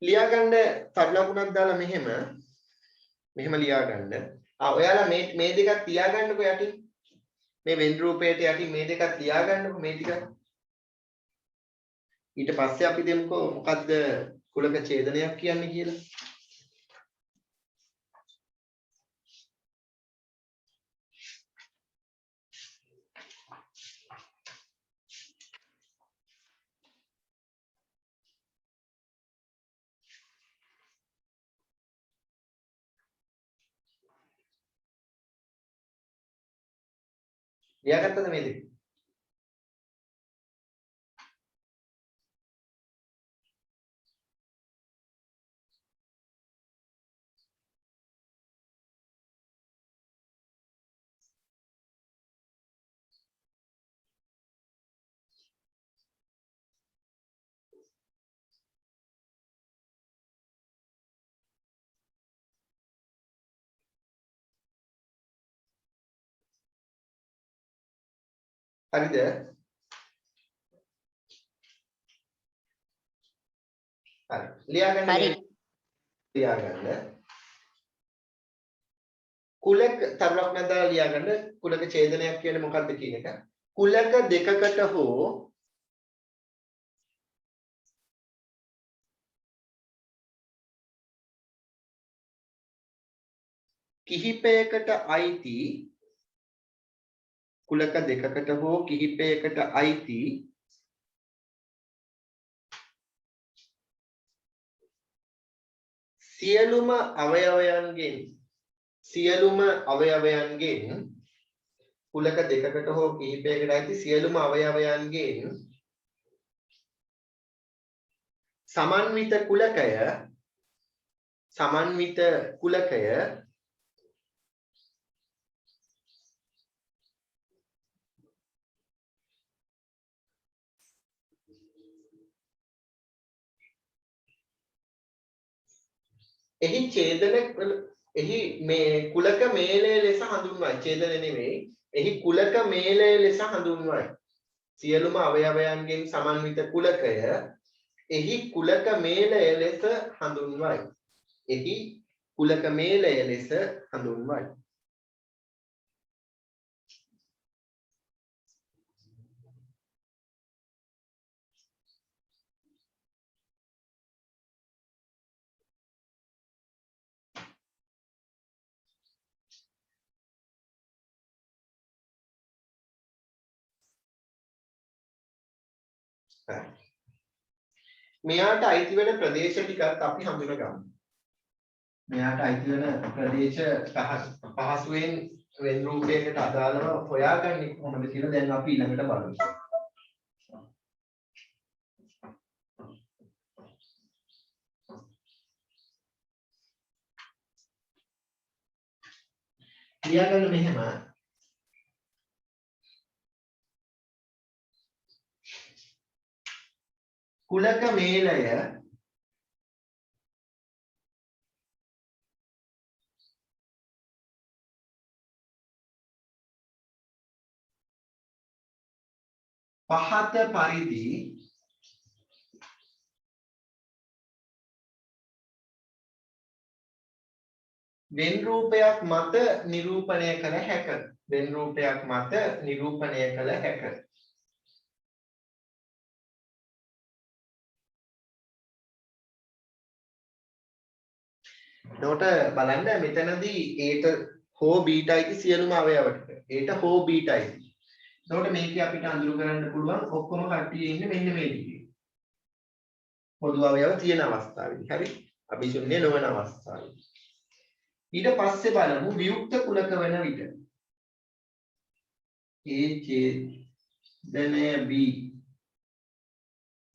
ලියාගන්න පරිලකුණක් දාලා මෙහෙම ලියා ගන්න. ඔයාලා මේ දෙකක් තියාගන්නකො යටින්. මේ වෙන් රූපයට යටින් මේ දෙකක් තියාගන්නකො මේ ටික. ඊට පස්සේ අපි දෙමුකෝ මොකද්ද කුලක ඡේදනයක් කියන්නේ කියලා. ලියාගත්තද මේ දෙක? හරිද? හරි. ලියාගන්න. හරි. ලියාගන්න. කුලක තරලක් නැදාලා ලියාගන්න. කුලක ඡේදනයක් කියන්නේ මොකක්ද කියන එක. කුලක දෙකකට හෝ කිහිපයකට අයිති කුලක දෙකකට හෝ කිහිපයකට අයිති සියලුම අවයවයන්ගෙන් කුලක දෙකකට හෝ කිහිපයකට අයිති සියලුම අවයවයන්ගෙන් සමන්විත කුලකය එහි ඡේදන එහි මේ කුලක මේලය ලෙස හඳුන්වයි. ඡේදන නෙමෙයි. එහි කුලක මේලය ලෙස හඳුන්වයි. සියලුම අවයවයන්ගෙන් සමන්විත කුලකය එහි කුලක මේලය ලෙස හඳුන්වයි. එහි කුලක මේලය ලෙස හඳුන්වයි. මෙයාට අයිති වෙන ප්‍රදේශ ටිකත් අපි හඳුනගමු. මෙයාට අයිති වෙන ප්‍රදේශ පහසුවෙන් වෙන රූපයකට අදාළව හොයාගන්නේ කොහොමද කියලා දැන් අපි ඊළඟට බලමු. ලියාගන්න මෙහෙම කුලක මේලය පහත පරිදි වෙන් රූපයක් මත නිරූපණය කළ හැක. වෙන් රූපයක් මත නිරූපණය කළ හැක. එතකොට බලන්න මෙතනදී Aට හෝ Bට අයිති සියලුම අවයව ටික. Aට හෝ Bට අයිති. එතකොට මේකේ අපිට අඳුරු කරන්න පුළුවන් ඔක්කොම කට්ටිය ඉන්නේ මෙන්න මේ ටිකේ. පොදු අවයව තියෙන අවස්ථාවේදී. හරි? අභිශුන්‍ය නොවන අවස්ථාවේදී. ඊට පස්සේ බලමු වියුක්ත කුලක වෙන විට. A ඡේදනය B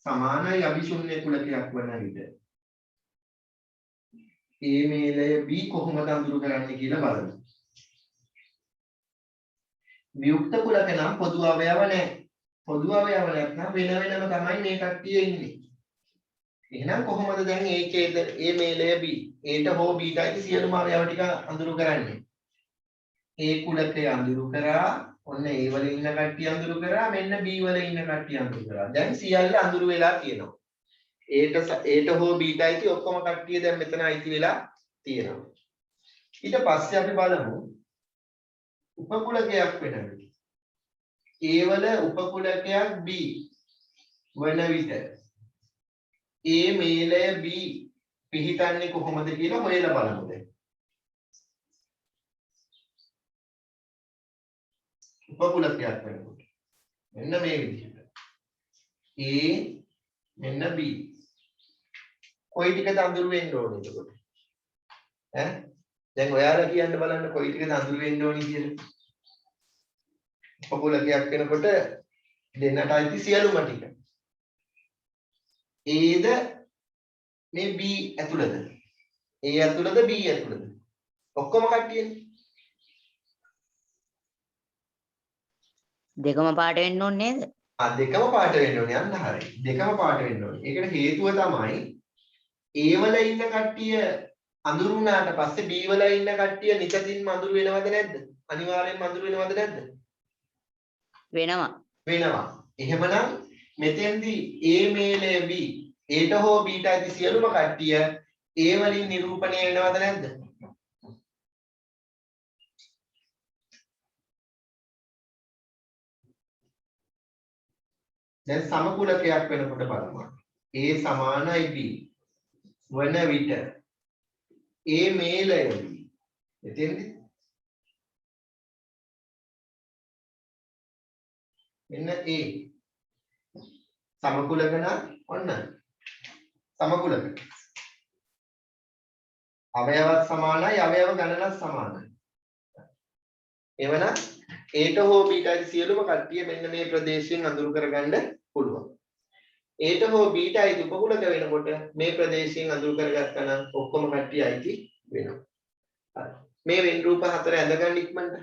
සමානයි අභිශුන්‍ය කුලකයක් වන විට. A මේලය B කොහොමද අඳුරු කරන්නේ කියලා බලමු. වියුක්ත කුලක නම් පොදු අවයව නැහැ. පොදු අවයව නැත්නම් වෙන වෙනම තමයි මේ කට්ටිය ඉන්නේ. එහෙනම් කොහොමද දැන් A ඡේද A මේලය B Aට හෝ Bට අයිති සියලුම අවයව ටික අඳුරු කරන්නේ? A කුලකය අඳුරු කරා, ඔන්න A වල ඉන්න කට්ටිය අඳුරු කරා, මෙන්න B වල ඉන්න කට්ටිය අඳුරු කරා. දැන් සියල්ල අඳුරු වෙලා තියෙනවා. Aට හෝ Bට අයිති ඔක්කොම කට්ටිය දැන් මෙතන අයිති වෙලා තියෙනවා. ඊට පස්සේ අපි බලමු උපකුලකයක් වෙන විට. A වල උපකුලකයක් B වන විට A මේලය B පිහිටන්නේ කොහොමද කියලා හොයලා බලමු දැන්. උපකුලකයක් වෙනකොට මෙන්න මේ විදිහට A මෙන්න B කොයි ටිකද අඳුරු වෙන්න ඕනේ එතකොට? ඈ දැන් ඔයාලා කියන්න බලන්න කොයි ටිකද අඳුරු වෙන්න ඕනේ කියලා. උපකුලකයක් වෙනකොට දෙන්නට අයිති සියලුම ටික. Aද මේ B ඇතුළද? A ඇතුළද B ඇතුළද? ඔක්කොම කට්ටියනේ. දෙකම පාට වෙන්න ඕනේ නේද? දෙකම පාට වෙන්න ඕනේ. අන්න හරියි. දෙකම පාට වෙන්න ඕනේ. ඒකට හේතුව තමයි A වල ඉන්න කට්ටිය අඳුරු වුණාට පස්සේ B වල ඉන්න කට්ටිය නිතින්ම අඳුරු වෙනවද නැද්ද? අනිවාර්යෙන්ම අඳුරු වෙනවද නැද්ද? වෙනවා. වෙනවා. එහෙමනම් මෙතෙන්දී A මේලය B Aට හෝ Bට ඇති සියලුම කට්ටිය A වලින් නිරූපණය වෙනවද නැද්ද? දැන් සමකුලකයක් වෙනකොට බලමු. A සමානයි B වන විට A මේලය B. එතෙන්දී මෙන්න A සමකුලක නම් ඔන්න සමකුලක. අවයවත් සමානයි, අවයව ගණනත් සමානයි. එවනම් Aට හෝ Bට ඇති සියලුම කට්ටිය මෙන්න මේ ප්‍රදේශයෙන් අඳුරු කරගන්න පුළුවන්. ඒට හෝ බීට අයිති උපකුලක වෙනකොට මේ ප්‍රදේශයෙන් අඳුරු කරගත්තා නම් ඔක්කොම කට්ටිය අයිති වෙනවා. හරි. මේ වෙන් රූප හතර ඇඳගන්න ඉක්මනට.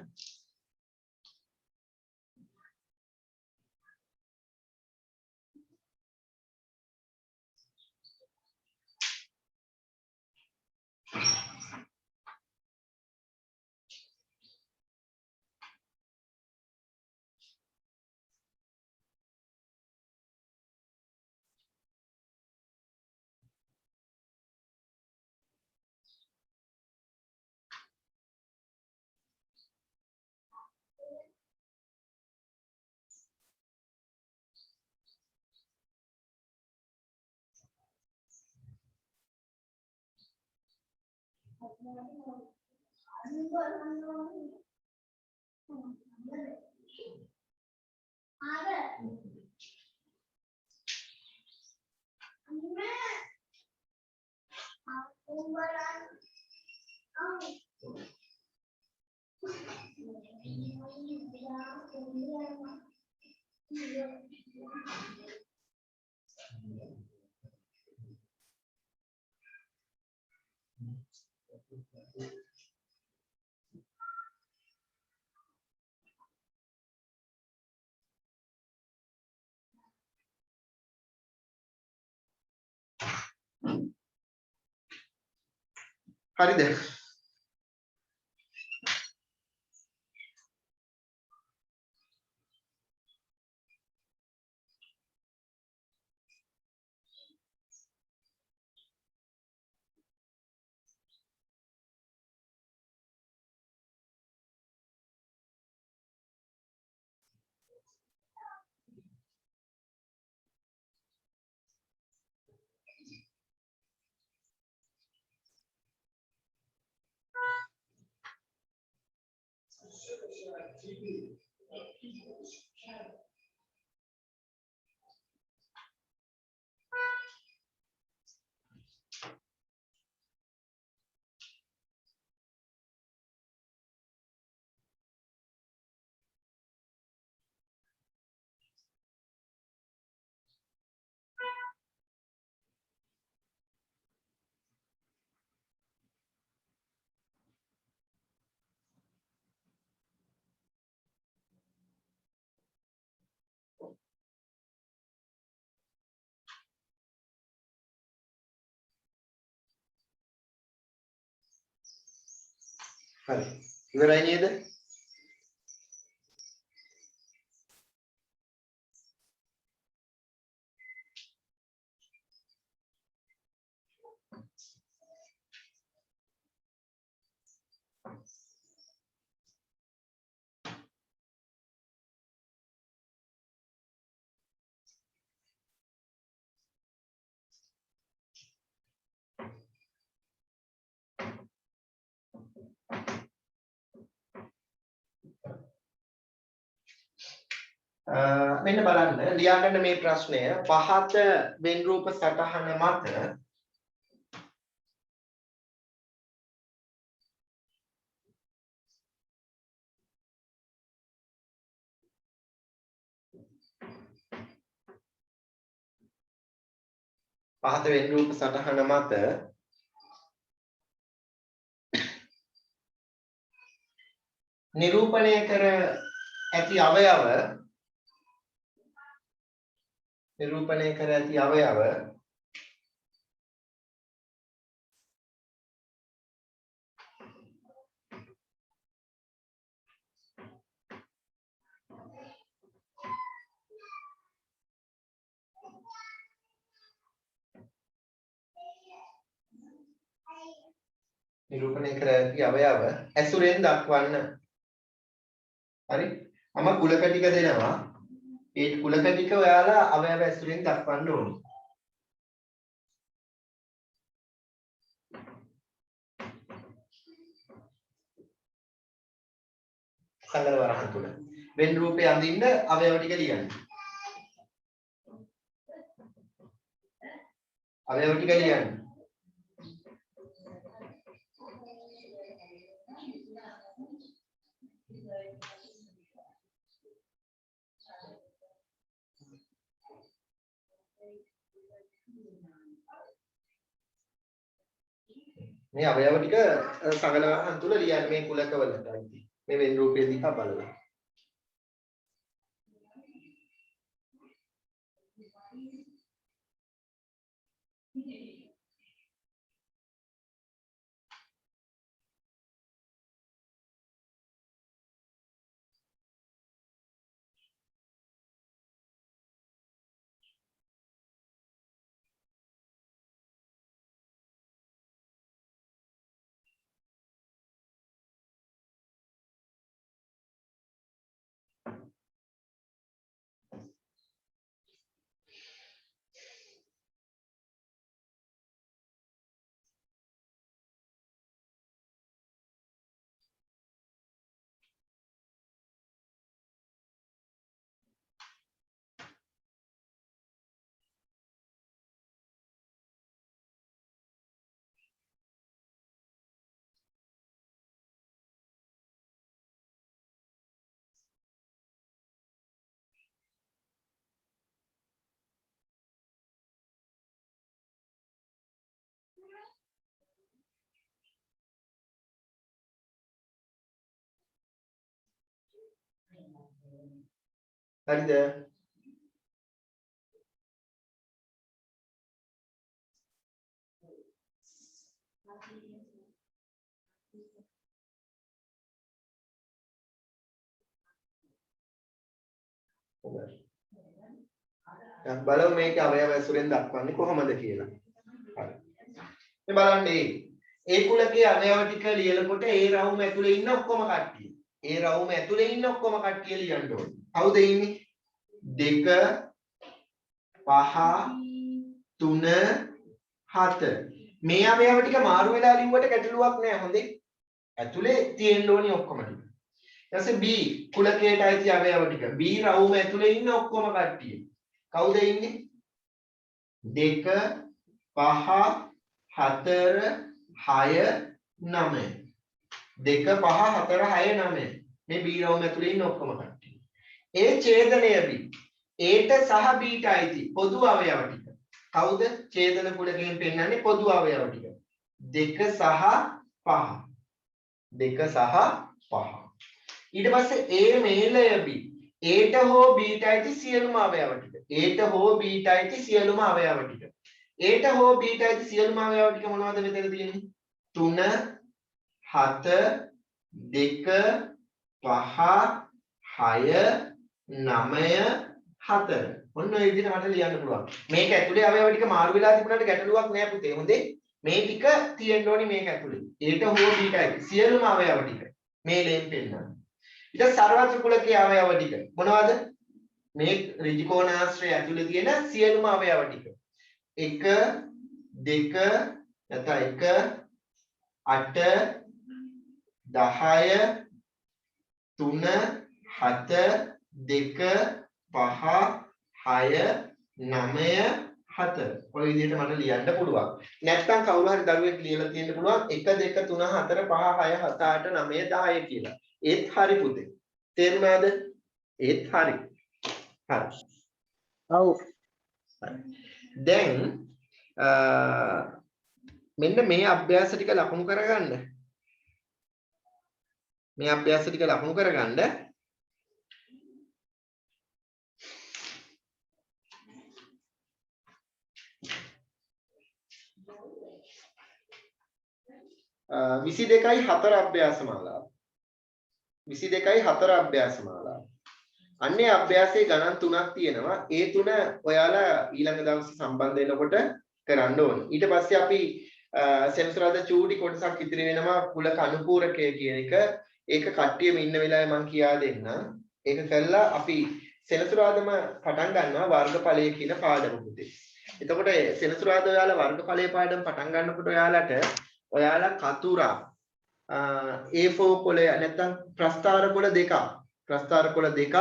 හරිද? හරි. ඉවරයි නේද? මෙන්න බලන්න ලියාගන්න මේ ප්‍රශ්නය පහත වෙන් රූප සටහන මත පහත වෙන් රූප සටහන මත නිරූපණය කර ඇති අවයව නිරූපණය කර ඇති අවයව නිරූපණය කර ඇති අවයව ඇසුරෙන් දක්වන්න. හරි? මම කුලක ටික දෙනවා. ඒ කුලක ටික ඔයාලා අවයව ඇසුරෙන් දක්වන්න ඕනේ. සංගල වරහන් තුල වෙන් රූපේ අඳින්න අවයව ටික ලියන්න. අවයව ටික ලියන්න. මේ අවයව ටික සංගලන තුල ලියන්න මේ කුලකවලට අයිති. මේ වෙන රූපයේ දිහා බලලා. හරිද? දැන් බලමු මේකේ අවයව ඇසුරෙන් දක්වන්නේ කොහොමද කියලා. හරි. මේ බලන්න ඒ කුලකයේ අවයව ටික ලියනකොට ඒ රවුම ඇතුලේ ඉන්න ඔක්කොම කට්ටිය. ඒ රවුම ඇතුලේ ඉන්න ඔක්කොම කට්ටිය ලියන්න ඕනේ. කවුද ඉන්නේ? 2 5 3 7. මේ අවයව ටික මාරු වෙලා ලිව්වට ගැටලුවක් නෑ හොඳේ. ඇතුලේ තියෙන්න ඕනේ ඔක්කොම ටික. ඊට පස්සේ B කුලකයට අයිති අවයව ටික. B රවුම ඇතුලේ ඉන්න ඔක්කොම කට්ටිය. කවුද ඉන්නේ? 2 5 4 6 9. 2 5 4 6 9. මේ B රවුම ඇතුලේ ඉන්න ඔක්කොම කට්ටිය. ඒ ඡේදනය B. Aට සහ Bට අයිති පොදු අවයව ටික. කවුද? ඡේදන කුලකයෙන් පෙන්නන්නේ පොදු අවයව ටික. 2 සහ 5. 2 සහ 5. ඊට පස්සේ A මේලය B. Aට හෝ Bට අයිති සියලුම අවයව ටික. Aට හෝ Bට අයිති සියලුම අවයව ටික. Aට හෝ Bට අයිති සියලුම අවයව ටික මොනවද මෙතන තියෙන්නේ? 3 7 2 5 6 9 4. ඔන්න ඔය විදිහට මට ලියන්න පුළුවන්. මේක ඇතුලේ අවයව ටික මාරු වෙලා තිබුණාට ගැටලුවක් නෑ පුතේ. හොඳේ. මේ ටික තියෙන්න ඕනි මේක ඇතුලේ. Aට හෝ Bට අයිති සියලුම අවයව ටික. මේ ලේන් පෙන්නනවා. ඊට සර්වත්‍ර කුලකයේ අවයව ටික මොනවද? මේ ඍජුකෝණාශ්‍රය ඇතුලේ තියෙන සියලුම අවයව ටික. 1 2 නැත්නම් 1 8 10 3 7 2 5 6 9 7. ඔය විදිහට මට ලියන්න පුළුවන්. නැත්නම් කවුරු හරි දරුවෙක් ලියලා තියෙන්න පුළුවන් 1 2 3 4 5 6 7 8 9 10 කියලා. ඒත් හරි පුතේ. තේරුණාද? ඒත් හරි. හරි. ඔව්. දැන් මෙන්න මේ අභ්‍යාස ටික ලකුණු කරගන්න. මේ අභ්‍යාස ටික ලකුණු කරගන්න. Uh, 22.4 අභ්‍යාසමාලාව 22.4 අභ්‍යාසමාලාව අන්නේ අභ්‍යාසයේ ගණන් තුනක් තියෙනවා. ඒ තුන ඔයාලා ඊළඟ දවසේ සම්බන්ධ වෙනකොට කරන්න ඕනේ. ඊට පස්සේ අපි සෙන්සරාදා චූටි කොටසක් ඉතිරි වෙනවා කුලක අනුපූරකය කියන එක. ඒක කට්ටියම ඉන්න වෙලාවේ මම කියා දෙන්නම්. ඒක කළා අපි සෙන්සරාදාම පටන් ගන්නවා වර්ගඵලය කියන පාඩම පුතේ. එතකොට සෙන්සරාදා ඔයාලා වර්ගඵලයේ පාඩම පටන් ගන්නකොට ඔයාලා කතුරා A4 කොලය නැත්නම් ප්‍රස්ථාර කොල දෙකක්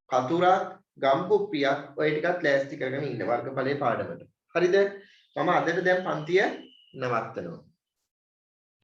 කතුරා ගම්කුප්පියක් ඔය ටිකත් ලෑස්ති කරගෙන ඉන්න වර්ගඵලයේ පාඩමට. හරිද? මම අදට දැන් පන්තිය නවත්තනවා.